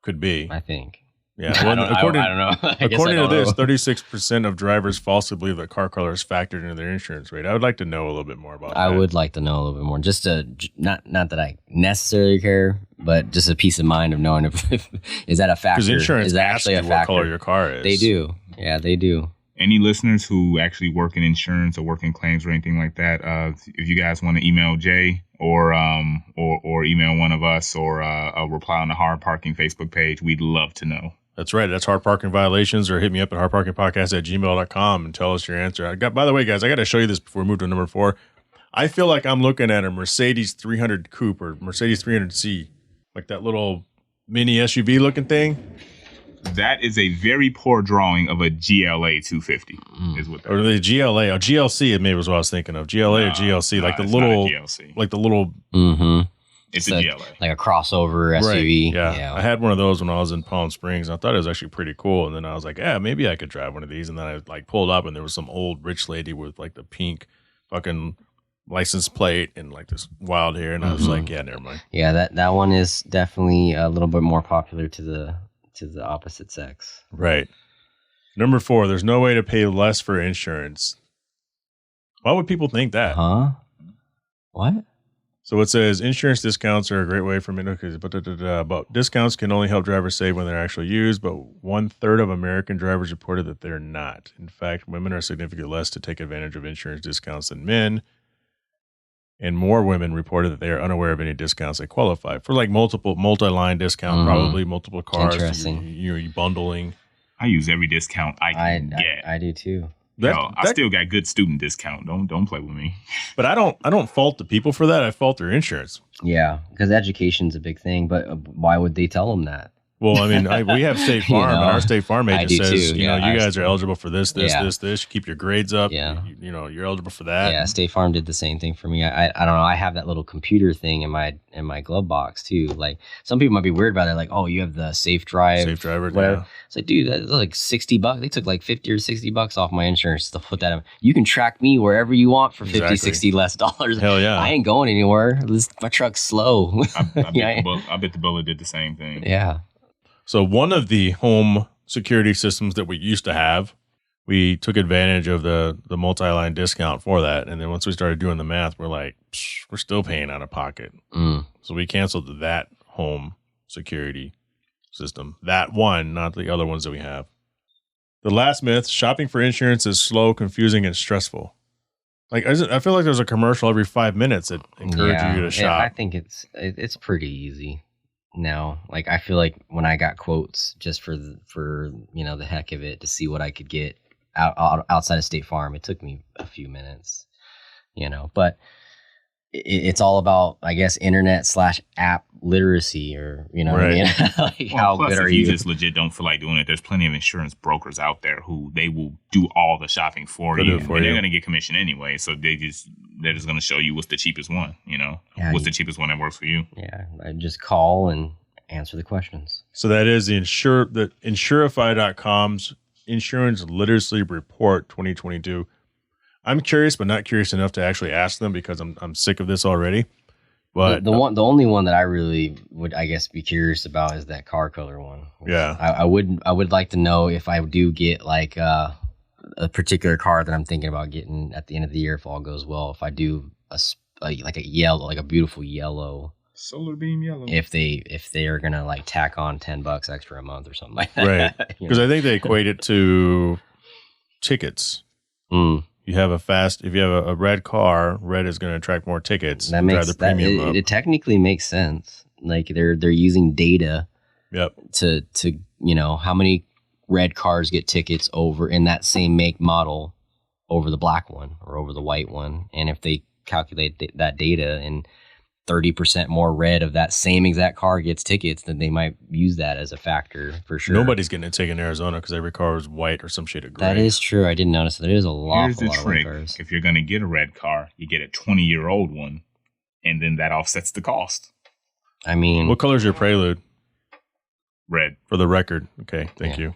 Speaker 1: could be.
Speaker 2: I think.
Speaker 1: Yeah,
Speaker 2: I don't know.
Speaker 1: According to this, 36% of drivers falsely believe that car color is factored into their insurance rate. I would like to know a little bit more about that.
Speaker 2: I would like to know a little bit more, just to not that I necessarily care, but just a peace of mind of knowing if is that a factor?
Speaker 1: Because insurance
Speaker 2: is that
Speaker 1: asks
Speaker 2: actually
Speaker 1: you
Speaker 2: a factor?
Speaker 1: what color your car is.
Speaker 2: They do. Yeah, they do.
Speaker 3: Any listeners who actually work in insurance or work in claims or anything like that, if you guys want to email Jay or email one of us or reply on the Hard Parking Facebook page, we'd love to know.
Speaker 1: That's right. That's Hard Parking Violations, or hit me up at hardparkingpodcast@gmail.com and tell us your answer. By the way, guys, I got to show you this before we move to number 4. I feel like I'm looking at a Mercedes 300 Coupe or Mercedes 300C, like that little mini SUV looking thing.
Speaker 3: That is a very poor drawing of a GLA 250. Is what that
Speaker 1: Or
Speaker 3: is.
Speaker 1: the GLA, or GLC, maybe was what I was thinking of. GLA or GLC, like the
Speaker 3: it's
Speaker 1: little,
Speaker 3: not a GLC.
Speaker 1: like the little.
Speaker 2: Mm-hmm.
Speaker 3: It's a GLA.
Speaker 2: Like a crossover SUV.
Speaker 1: Right, yeah. I had one of those when I was in Palm Springs. And I thought it was actually pretty cool. And then I was like, yeah, maybe I could drive one of these. And then I like pulled up and there was some old rich lady with like the pink fucking license plate and like this wild hair. And I was like, yeah, never mind.
Speaker 2: Yeah, that one is definitely a little bit more popular to the opposite sex.
Speaker 1: Right. Number 4, there's no way to pay less for insurance. Why would people think that?
Speaker 2: Huh? What?
Speaker 1: So it says insurance discounts are a great way for me but discounts can only help drivers save when they're actually used, but 1/3 of American drivers reported that they're not. In fact, women are significantly less to take advantage of insurance discounts than men, and more women reported that they are unaware of any discounts they qualify for, like multi-line discount, probably multiple cars.
Speaker 2: Interesting.
Speaker 1: You bundling.
Speaker 3: I use every discount I can get.
Speaker 2: I do too.
Speaker 3: I still got good student discount. Don't play with me.
Speaker 1: But I don't fault the people for that. I fault their insurance.
Speaker 2: Yeah, because education's a big thing. But why would they tell them that?
Speaker 1: Well, I mean, we have State Farm, and our State Farm agent says,
Speaker 2: too.
Speaker 1: you guys are eligible for this.
Speaker 2: Yeah.
Speaker 1: You keep your grades up.
Speaker 2: Yeah.
Speaker 1: You're eligible for that.
Speaker 2: Yeah, State Farm did the same thing for me. I don't know. I have that little computer thing in my glove box too. Like some people might be weird about that. Like, oh, you have the Safe Driver, whatever.
Speaker 1: Yeah.
Speaker 2: It's like, dude, that's like $60. They took like $50 or $60 off my insurance to put that in. You can track me wherever you want for $50, $60 less dollars.
Speaker 1: Hell yeah.
Speaker 2: I ain't going anywhere. My truck's slow.
Speaker 3: I bet the bullet did the same thing.
Speaker 2: Yeah.
Speaker 1: So one of the home security systems that we used to have, we took advantage of the multi-line discount for that. And then once we started doing the math, we're like, we're still paying out of pocket. So we canceled that home security system. That one, not the other ones that we have. The last myth: shopping for insurance is slow, confusing, and stressful. Like I feel like there's a commercial every 5 minutes that encourages you to shop.
Speaker 2: Yeah, I think it's pretty easy now. Like I feel like when I got quotes just for the heck of it to see what I could get outside of State Farm, it took me a few minutes, but it's all about, I guess, internet / app literacy, or what I mean? Like, how
Speaker 3: plus,
Speaker 2: good are
Speaker 3: if
Speaker 2: you?
Speaker 3: you just legit don't feel like doing it, there's plenty of insurance brokers out there who they will do all the shopping for you, and they're going to get commission anyway. So they're just going to show you what's the cheapest one. What's the cheapest one that works for you.
Speaker 2: Yeah, I just call and answer the questions.
Speaker 1: So that is the Insurify.com's Insurance Literacy Report 2022. I'm curious, but not curious enough to actually ask them because I'm sick of this already. But
Speaker 2: the only one that I really would, I guess, be curious about is that car color one.
Speaker 1: Yeah,
Speaker 2: I would like to know if I do get like a particular car that I'm thinking about getting at the end of the year, if all goes well. If I do like a yellow, like a beautiful yellow.
Speaker 3: Solar beam yellow.
Speaker 2: If they are gonna like tack on $10 extra a month or something like that,
Speaker 1: right? Because I think they equate it to tickets. You have if you have a red car, red is going to attract more tickets.
Speaker 2: That makes it technically makes sense. Like they're using data.
Speaker 1: Yep.
Speaker 2: To how many red cars get tickets over in that same make model over the black one or over the white one, and if they calculate that data and 30% more red of that same exact car gets tickets, then they might use that as a factor for sure.
Speaker 1: Nobody's getting a ticket in Arizona because every car is white or some shade of gray.
Speaker 2: That is true. I didn't notice that. There is a lot,
Speaker 3: Here's the
Speaker 2: of white
Speaker 3: trick.
Speaker 2: cars.
Speaker 3: If you're going to get a red car, you get a 20-year-old one, and then that offsets the cost.
Speaker 2: I mean,
Speaker 1: what color is your Prelude?
Speaker 3: Red.
Speaker 1: For the record. Okay, thank you.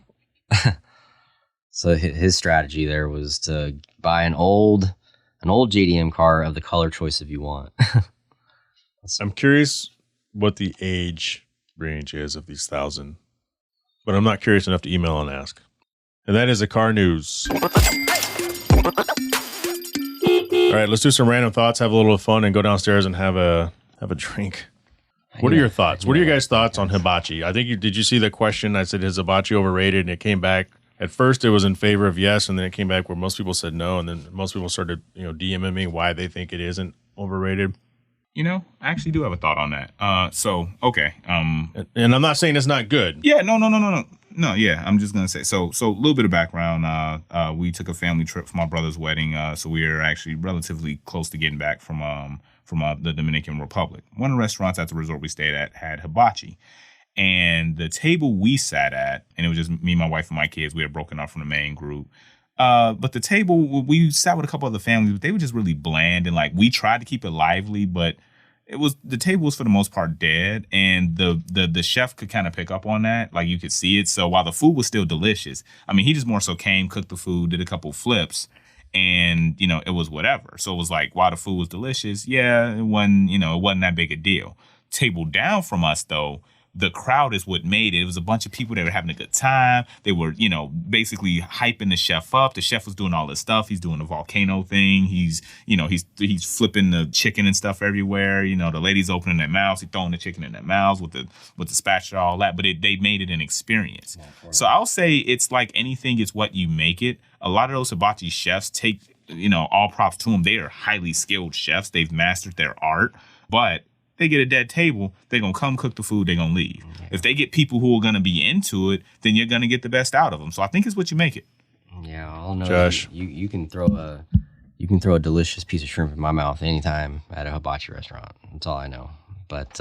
Speaker 2: So his strategy there was to buy an old JDM car of the color choice if you want.
Speaker 1: I'm curious what the age range is of these 1,000, but I'm not curious enough to email and ask. And that is the car news. All right, let's do some random thoughts, have a little fun, and go downstairs and have a drink. What are your thoughts? What are your guys' thoughts on hibachi? I think did you see the question? I said, is hibachi overrated? And it came back. At first, it was in favor of yes, and then it came back where most people said no, and then most people started, DMing me why they think it isn't overrated.
Speaker 3: I actually do have a thought on that. Okay.
Speaker 1: And I'm not saying it's not good.
Speaker 3: Yeah, no. Yeah, I'm just gonna say. So a little bit of background. We took a family trip for my brother's wedding. So we are actually relatively close to getting back from the Dominican Republic. One of the restaurants at the resort we stayed at had hibachi. And the table we sat at, and it was just me, my wife, and my kids. We had broken off from the main group. But the table, we sat with a couple other families, but they were just really bland. And we tried to keep it lively, but the table was for the most part dead. And the chef could kind of pick up on that. You could see it. So while the food was still delicious, I mean, he just more so came, cooked the food, did a couple flips, and, it was whatever. So it was while the food was delicious, yeah, it wasn't that big a deal. Table down from us, though, the crowd is what made it. It was a bunch of people that were having a good time. They were, basically hyping the chef up. The chef was doing all this stuff. He's doing the volcano thing. He's flipping the chicken and stuff everywhere. The lady's opening their mouths. He's throwing the chicken in their mouths with the spatula, all that. But they made it an experience. So I'll say it's like anything. It's what you make it. A lot of those hibachi chefs take, all props to them. They are highly skilled chefs. They've mastered their art. But they get a dead table, they're going to come cook the food, they're going to leave. Yeah. If they get people who are going to be into it, then you're going to get the best out of them. So I think it's what you make it.
Speaker 2: Yeah, I'll know.
Speaker 1: Josh.
Speaker 2: You can throw a delicious piece of shrimp in my mouth anytime at a hibachi restaurant. That's all I know. But that's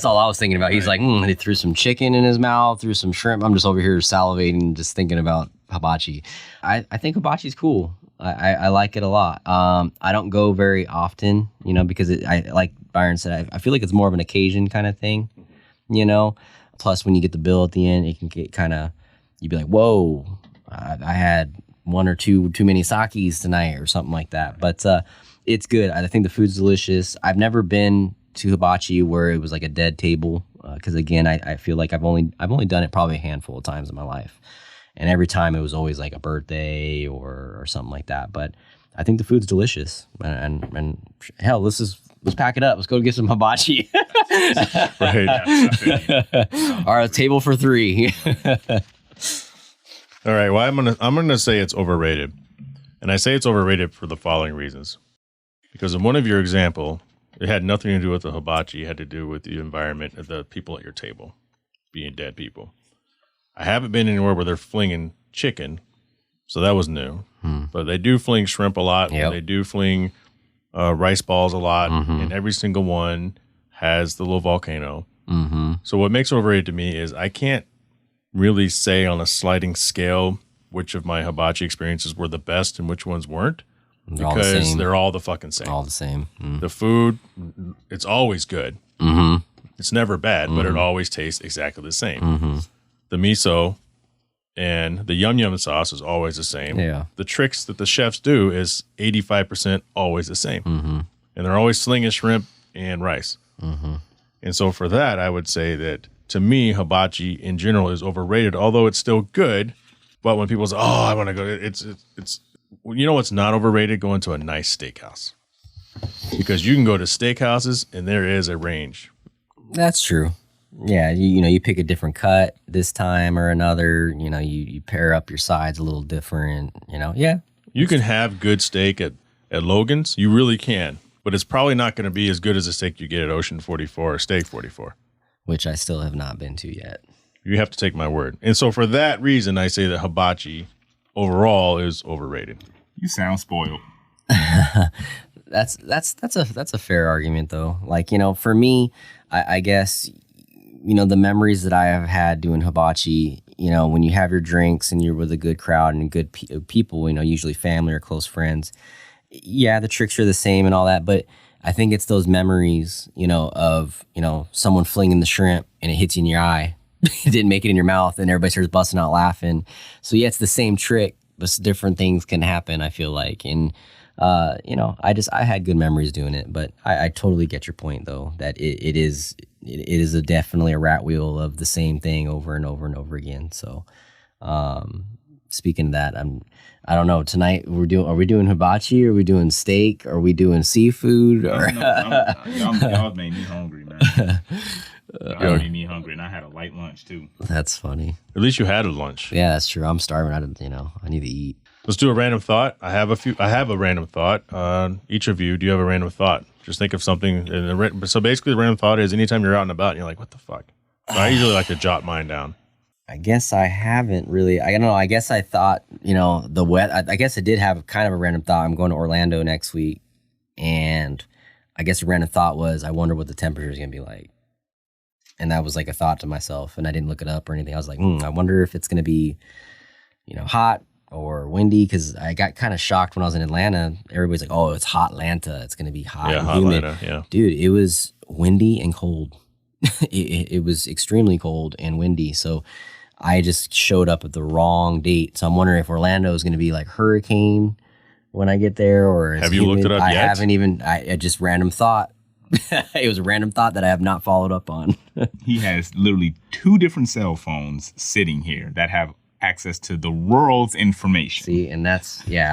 Speaker 2: all I was thinking about. He's like, he threw some chicken in his mouth, threw some shrimp. I'm just over here salivating, just thinking about hibachi. I think hibachi's cool. I like it a lot. I don't go very often, because like Byron said, I feel like it's more of an occasion kind of thing, Plus, when you get the bill at the end, it can get you'd be like, whoa, I had one or two too many sakis tonight or something like that. But it's good. I think the food's delicious. I've never been to hibachi where it was like a dead table, because again, I feel like I've only done it probably a handful of times in my life. And every time it was always like a birthday or something like that. But I think the food's delicious. And hell, let's pack it up. Let's go get some hibachi.
Speaker 1: Right.
Speaker 2: All right, table for 3.
Speaker 1: All right. Well, I'm gonna say it's overrated. And I say it's overrated for the following reasons. Because in one of your example, it had nothing to do with the hibachi. It had to do with the environment of the people at your table being dead people. I haven't been anywhere where they're flinging chicken, so that was new. But they do fling shrimp a lot.
Speaker 2: Yep.
Speaker 1: They do fling rice balls a lot, and every single one has the little volcano. So what makes it overrated to me is I can't really say on a sliding scale which of my hibachi experiences were the best and which ones weren't. Because they're all the fucking same.
Speaker 2: All the same.
Speaker 1: The food, it's always good. It's never bad, but it always tastes exactly the same. The miso and the yum yum sauce is always the same.
Speaker 2: Yeah.
Speaker 1: The tricks that the chefs do is 85% always the same. And they're always slinging shrimp and rice. And so for that, I would say that to me, hibachi in general is overrated, although it's still good. But when people say, "Oh, I want to go," it's what's not overrated? Going to a nice steakhouse, because you can go to steakhouses and there is a range.
Speaker 2: That's true. Yeah, you pick a different cut this time or another. You pair up your sides a little different. Yeah.
Speaker 1: You can have good steak at Logan's. You really can, but it's probably not going to be as good as the steak you get at Ocean 44 or Steak 44,
Speaker 2: which I still have not been to yet.
Speaker 1: You have to take my word. And so for that reason, I say that hibachi overall is overrated.
Speaker 3: You sound spoiled.
Speaker 2: That's a fair argument though. Like, for me, I guess, the memories that I have had doing hibachi, when you have your drinks and you're with a good crowd and good people, usually family or close friends. Yeah, the tricks are the same and all that, but I think it's those memories, of, someone flinging the shrimp and it hits you in your eye. It didn't make it in your mouth and everybody starts busting out laughing. So yeah, it's the same trick, but different things can happen, I feel like. And, I had good memories doing it, but I totally get your point though, that it is definitely a rat wheel of the same thing over and over and over again. So, speaking of that, I don't know, tonight are we doing hibachi? Are we doing steak? Are we doing seafood? Or
Speaker 3: Y'all made me hungry, man. Y'all made me hungry, and I had a light lunch too.
Speaker 2: That's funny.
Speaker 1: At least you had a lunch.
Speaker 2: Yeah, that's true. I'm starving. I need to eat.
Speaker 1: Let's do a random thought. I have a random thought. Each of you, do you have a random thought? Just think of something. So basically, the random thought is anytime you're out and about and you're like, what the fuck? So I usually like to jot mine down.
Speaker 2: I guess I haven't really. I don't know. I guess I thought, the wet. I guess I did have kind of a random thought. I'm going to Orlando next week. And I guess a random thought was, I wonder what the temperature is going to be like. And that was like a thought to myself. And I didn't look it up or anything. I was like, I wonder if it's going to be, hot or windy, because I got kind of shocked when I was in Atlanta. Everybody's like, oh, it's hot Atlanta. It's going to be hot and humid.
Speaker 1: Atlanta, yeah.
Speaker 2: Dude, it was windy and cold. it was extremely cold and windy. So I just showed up at the wrong date. So I'm wondering if Orlando is going to be like hurricane when I get there, or
Speaker 1: have you looked it up yet?
Speaker 2: I haven't even. I just random thought. It was a random thought that I have not followed up on.
Speaker 3: He has literally 2 different cell phones sitting here that have access to the world's information.
Speaker 2: See, and I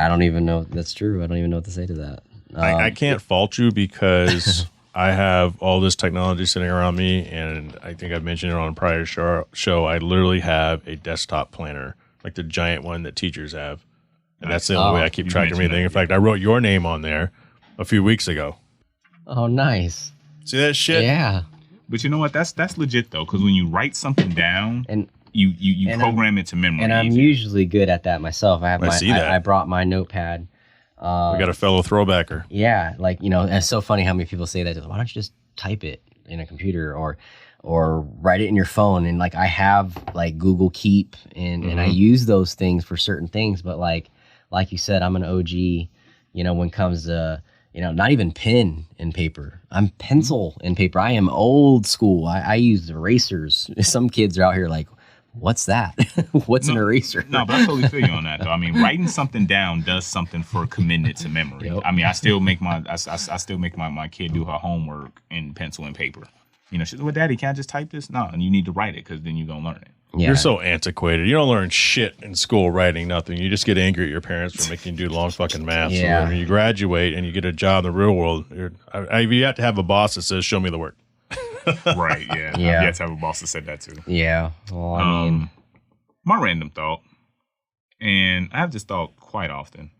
Speaker 2: don't even know. That's true. I don't even know what to say to that.
Speaker 1: I can't fault you because I have all this technology sitting around me, and I think I've mentioned it on a prior show. I literally have a desktop planner, like the giant one that teachers have. And that's the only way I keep track of everything. In fact, I wrote your name on there a few weeks ago.
Speaker 2: Oh, nice.
Speaker 1: See that shit?
Speaker 2: Yeah.
Speaker 3: But you know what? That's legit, though, because when you write something down,
Speaker 2: and
Speaker 3: you program it to memory.
Speaker 2: And I'm usually good at that myself. I brought my notepad.
Speaker 1: We got a fellow throwbacker.
Speaker 2: Yeah, like, and it's so funny how many people say that. Why don't you just type it in a computer or write it in your phone? And like, I have like Google Keep and I use those things for certain things. But like you said, I'm an OG, when it comes to, not even pen and paper. I'm pencil and paper. I am old school. I use erasers. Some kids are out here like, what's that? What's an eraser?
Speaker 3: No, but I totally feel you on that, though. I mean, writing something down does something for committing it to memory. Yep. I mean, I still make my kid do her homework in pencil and paper. She's like, well, Daddy, can't I just type this? No, and you need to write it because then you're going to learn it.
Speaker 2: Yeah.
Speaker 1: You're so antiquated. You don't learn shit in school writing nothing. You just get angry at your parents for making you do long fucking math.
Speaker 2: Yeah.
Speaker 1: So when you graduate and you get a job in the real world, you have to have a boss that says, show me the work.
Speaker 3: Right, yeah.
Speaker 2: Yeah.
Speaker 3: I've yet to have a boss that said that too.
Speaker 2: Yeah. Well, I mean,
Speaker 3: my random thought, and I have this thought quite often.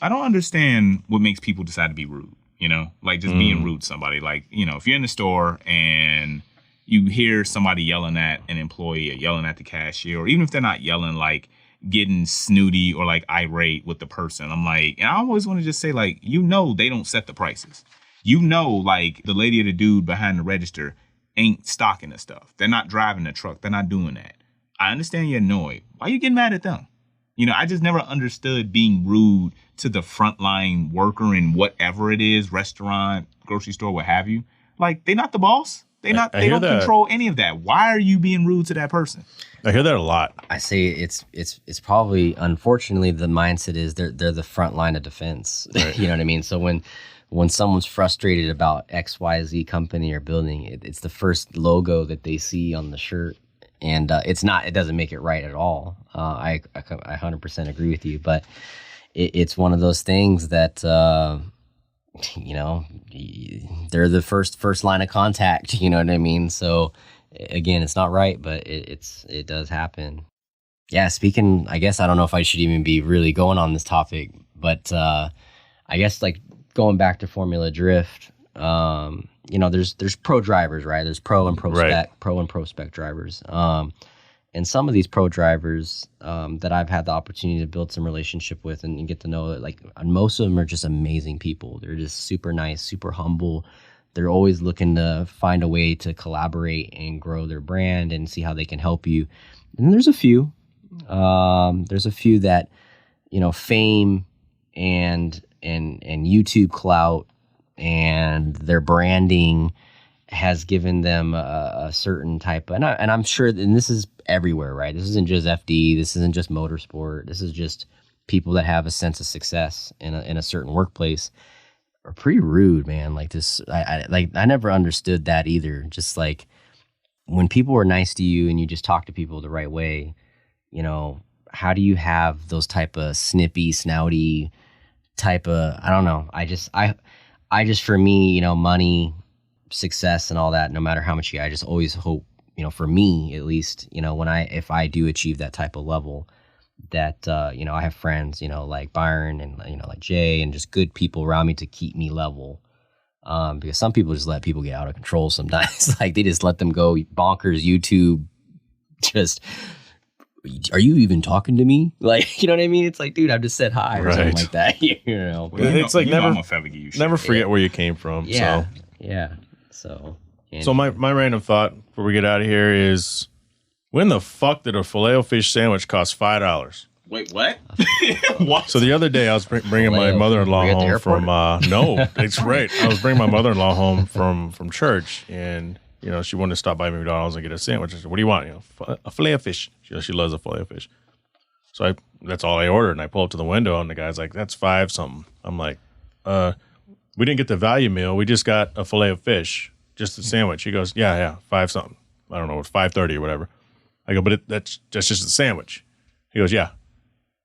Speaker 3: I don't understand what makes people decide to be rude, like just being rude to somebody. Like, if you're in the store and you hear somebody yelling at an employee or yelling at the cashier, or even if they're not yelling, like getting snooty or like irate with the person, I'm like, and I always want to just say, like, they don't set the prices. Like the lady or the dude behind the register ain't stocking the stuff. They're not driving the truck. They're not doing that. I understand you're annoyed. Why are you getting mad at them? I just never understood being rude to the frontline worker in whatever it is, restaurant, grocery store, what have you. Like, they're not the boss. They don't control any of that. Why are you being rude to that person?
Speaker 1: I hear that a lot.
Speaker 2: I say it's probably, unfortunately, the mindset is they're the front line of defense. Right. You know what I mean? So when someone's frustrated about XYZ company or building, it's the first logo that they see on the shirt. And it doesn't make it right at all. I 100% agree with you, but it's one of those things that, they're the first line of contact, you know what I mean? So again, it's not right, but it does happen. Yeah. Speaking, I guess, I don't know if I should even be really going on this topic, but I guess like going back to Formula Drift, there's pro drivers, right? There's pro and pro spec, pro and pro spec drivers. And some of these pro drivers that I've had the opportunity to build some relationship with and get to know, like most of them are just amazing people. They're just super nice, super humble. They're always looking to find a way to collaborate and grow their brand and see how they can help you. And there's a few. That, fame and YouTube clout and their branding has given them a certain type of, and I'm sure, and this is everywhere, right? This isn't just FD. This isn't just motorsport. This is just people that have a sense of success in a certain workplace are pretty rude, man. Like this, I never understood that either. Just like when people are nice to you and you just talk to people the right way, how do you have those type of snippy, snouty type of, I don't know. I just for me, money, success and all that, no matter how much I just always hope, for me at least, if I do achieve that type of level, that, I have friends, like Byron and, like Jay and just good people around me to keep me level. Because some people just let people get out of control sometimes. Like they just let them go bonkers, YouTube, just, are you even talking to me? Like, you know what I mean? It's like, dude, I've just said hi or something like that.
Speaker 3: Well,
Speaker 1: it's like never,
Speaker 3: I'm a fella give you shit.
Speaker 1: never forget where you came from.
Speaker 2: Yeah.
Speaker 1: So.
Speaker 2: Yeah. So
Speaker 1: my random thought before we get out of here is, when the fuck did a Filet-O-Fish sandwich cost $5?
Speaker 3: Wait, what? What?
Speaker 1: So the other day I was bringing my mother-in-law home from no, it's right. I was bringing my mother-in-law home from church, and she wanted to stop by McDonald's and get a sandwich. I said, "What do you want?" A Filet-O-Fish. She loves a Filet-O-Fish. So that's all I ordered, and I pull up to the window, and the guy's like, "That's $5 something." I'm like, "We didn't get the value meal. We just got a Filet-O-Fish, just a sandwich." He goes, "Yeah, $5 something. I don't know, it's $5.30 or whatever." I go, "But that's just a sandwich." He goes, "Yeah."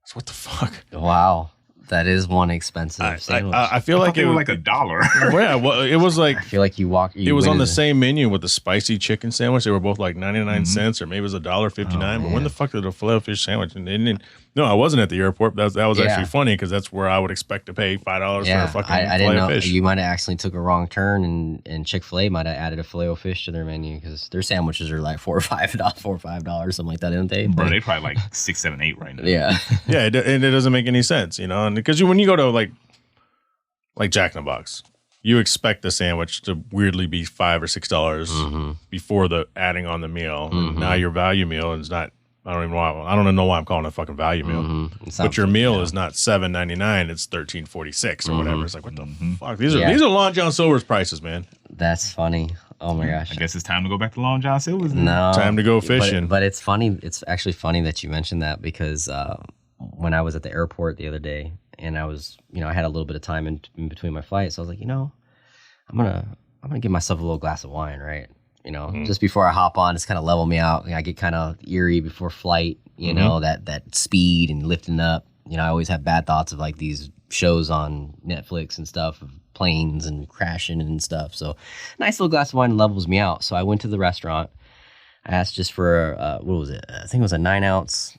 Speaker 1: So what the fuck?
Speaker 2: Wow. That is one expensive sandwich.
Speaker 1: I feel like
Speaker 3: it was like $1.
Speaker 1: Yeah, well, it was like,
Speaker 2: I feel like it
Speaker 1: was on the same menu with the spicy chicken sandwich. They were both like 99 cents, or maybe it was $1.59. But when the fuck did a Filet-O-Fish sandwich? And no, I wasn't at the airport. That was actually funny, because that's where I would expect to pay $5 for a fucking
Speaker 2: I didn't know.
Speaker 1: Filet-O-Fish.
Speaker 2: You might have accidentally took a wrong turn, and Chick-fil-A might have added a Filet-O-Fish to their menu, because their sandwiches are like $4 or $5, something like that, didn't they?
Speaker 3: Bro, they probably like 6, 7, 8 right now.
Speaker 2: Yeah.
Speaker 1: Yeah, and it doesn't make any sense, and because when you go to like Jack in the Box, you expect the sandwich to weirdly be $5 or $6 before the adding on the meal. Now your value meal is not. I don't even know why I'm calling it a fucking value meal. But your meal is not $7.99; it's $13.46 or whatever. It's like, what the fuck? These are Long John Silver's prices, man.
Speaker 2: That's funny. Oh my gosh.
Speaker 3: I guess it's time to go back to Long John Silver's.
Speaker 2: No,
Speaker 1: time to go fishing.
Speaker 2: But it's funny. It's actually funny that you mentioned that, because when I was at the airport the other day, and I was, I had a little bit of time in between my flights, so I was like, I'm gonna give myself a little glass of wine, right? Just before I hop on, just kind of level me out. I get kind of eerie before flight, that speed and lifting up. I always have bad thoughts of like these shows on Netflix and stuff of planes and crashing and stuff. So nice little glass of wine levels me out. So I went to the restaurant. I asked just for, what was it? I think it was a 9-ounce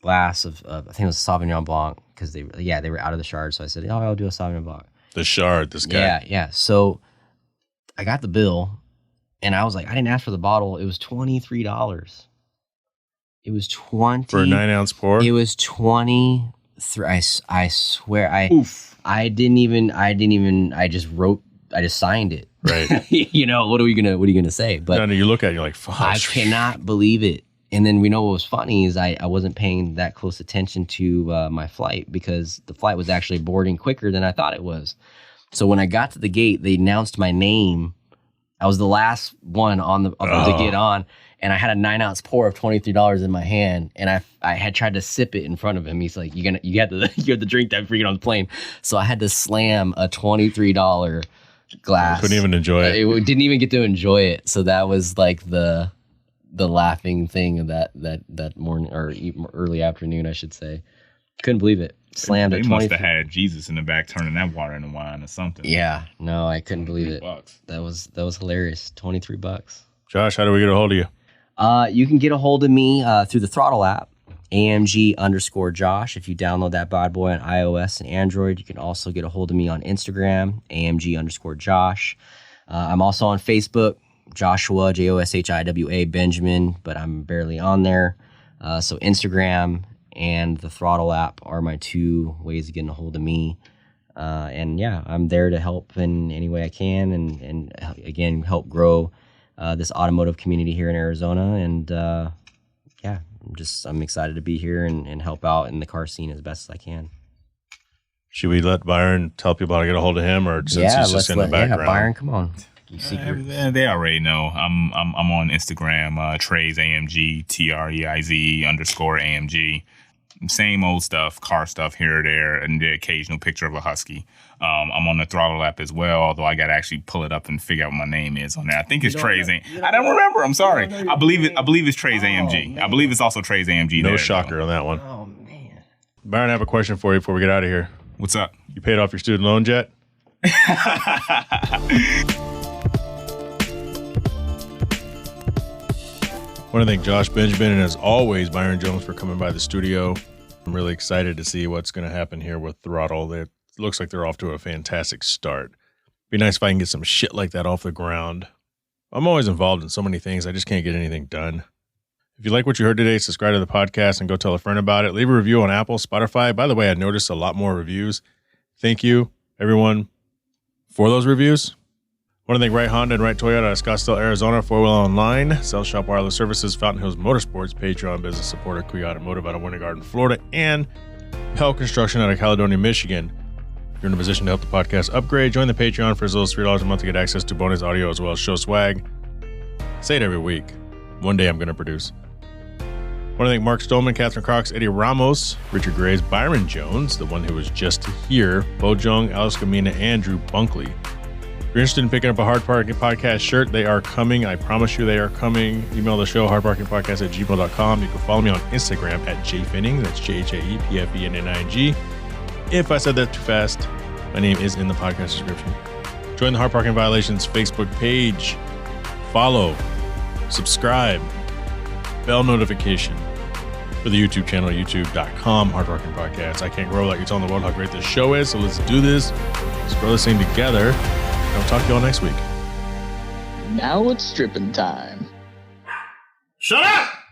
Speaker 2: glass of I think it was a Sauvignon Blanc, because they were out of the Shard. So I said, I'll do a Sauvignon Blanc.
Speaker 1: The Shard, this guy.
Speaker 2: Yeah. So I got the bill, and I was like, I didn't ask for the bottle. It was $23. It was 20
Speaker 1: for a 9-ounce pour.
Speaker 2: It was 23. I swear, I just signed it.
Speaker 1: Right.
Speaker 2: What are you gonna say? But
Speaker 1: you look at it, you're like, fuck.
Speaker 2: I cannot believe it. And then what was funny is I wasn't paying that close attention to my flight, because the flight was actually boarding quicker than I thought it was. So when I got to the gate, they announced my name. I was the last one to get on, and I had a 9-ounce pour of $23 in my hand, and I had tried to sip it in front of him. He's like, you have to drink that before you get on the plane. So I had to slam a $23 glass.
Speaker 1: Couldn't even enjoy it.
Speaker 2: It didn't even get to enjoy it. So that was like the laughing thing of that morning, or early afternoon, I should say. Couldn't believe it. Slammed it.
Speaker 3: They must have had Jesus in the back turning that water into wine or something.
Speaker 2: Yeah, no, I couldn't believe it.
Speaker 3: $3.
Speaker 2: That was hilarious. $23.
Speaker 1: Josh, how do we get a hold of you?
Speaker 2: You can get a hold of me through the Throttle app, AMG_Josh. If you download that bad boy on iOS and Android, you can also get a hold of me on Instagram, AMG_Josh. I'm also on Facebook, Joshua, Joshiwa, Benjamin, but I'm barely on there. So Instagram and the Throttle app are my two ways of getting a hold of me. And yeah, I'm there to help in any way I can, and again, help grow this automotive community here in Arizona. And yeah, I'm excited to be here and help out in the car scene as best as I can.
Speaker 1: Should we let Byron tell people how to get a hold of him, or since he's just in the background?
Speaker 2: Yeah, Byron, come on.
Speaker 3: They already know. I'm on Instagram, Trey's AMG, TREIZ_AMG. Same old stuff, car stuff here or there, and the occasional picture of a Husky. I'm on the Throttle app as well, although I got to actually pull it up and figure out what my name is on there. I think it's Trey's. I don't remember. I'm sorry. I believe it's Trey's AMG. I believe it's also Trey's AMG.
Speaker 1: No shocker on that one.
Speaker 2: Oh, man.
Speaker 1: Byron, I have a question for you before we get out of here.
Speaker 3: What's up?
Speaker 1: You paid off your student loans yet? I want to thank Josh Benjamin and, as always, Byron Jones for coming by the studio. I'm really excited to see what's going to happen here with Throttle. It looks like they're off to a fantastic start. Be nice if I can get some shit like that off the ground. I'm always involved in so many things, I just can't get anything done. If you like what you heard today, subscribe to the podcast and go tell a friend about it. Leave a review on Apple, Spotify. By the way, I noticed a lot more reviews. Thank you, everyone, for those reviews. I want to thank Right Honda and Right Toyota out of Scottsdale, Arizona, 4-Wheel Online, Sales Shop Wireless Services, Fountain Hills Motorsports, Patreon Business Supporter, Kui Automotive out of Winter Garden, Florida, and Pell Construction out of Caledonia, Michigan. If you're in a position to help the podcast upgrade, join the Patreon for as little as $3 a month to get access to bonus audio as well as show swag. Say it every week. One day I'm going to produce. I want to thank Mark Stolman, Catherine Cox, Eddie Ramos, Richard Graves, Byron Jones, the one who was just here, Bo Jung, Alice Gamina, and Drew Bunkley. If you're interested in picking up a Hard Parking Podcast shirt, they are coming. I promise you they are coming. Email the show, hardparkingpodcast@gmail.com. You can follow me on Instagram at Jhae Pfenning. That's JHAEPFENNING. If I said that too fast, my name is in the podcast description. Join the Hard Parking Violations Facebook page. Follow, subscribe, bell notification for the YouTube channel, youtube.com, Hard Parking Podcast. I can't grow like you're telling the world how great this show is, so let's do this. Let's grow this thing together. And I'll talk to you all next week.
Speaker 4: Now it's stripping time.
Speaker 1: Shut up!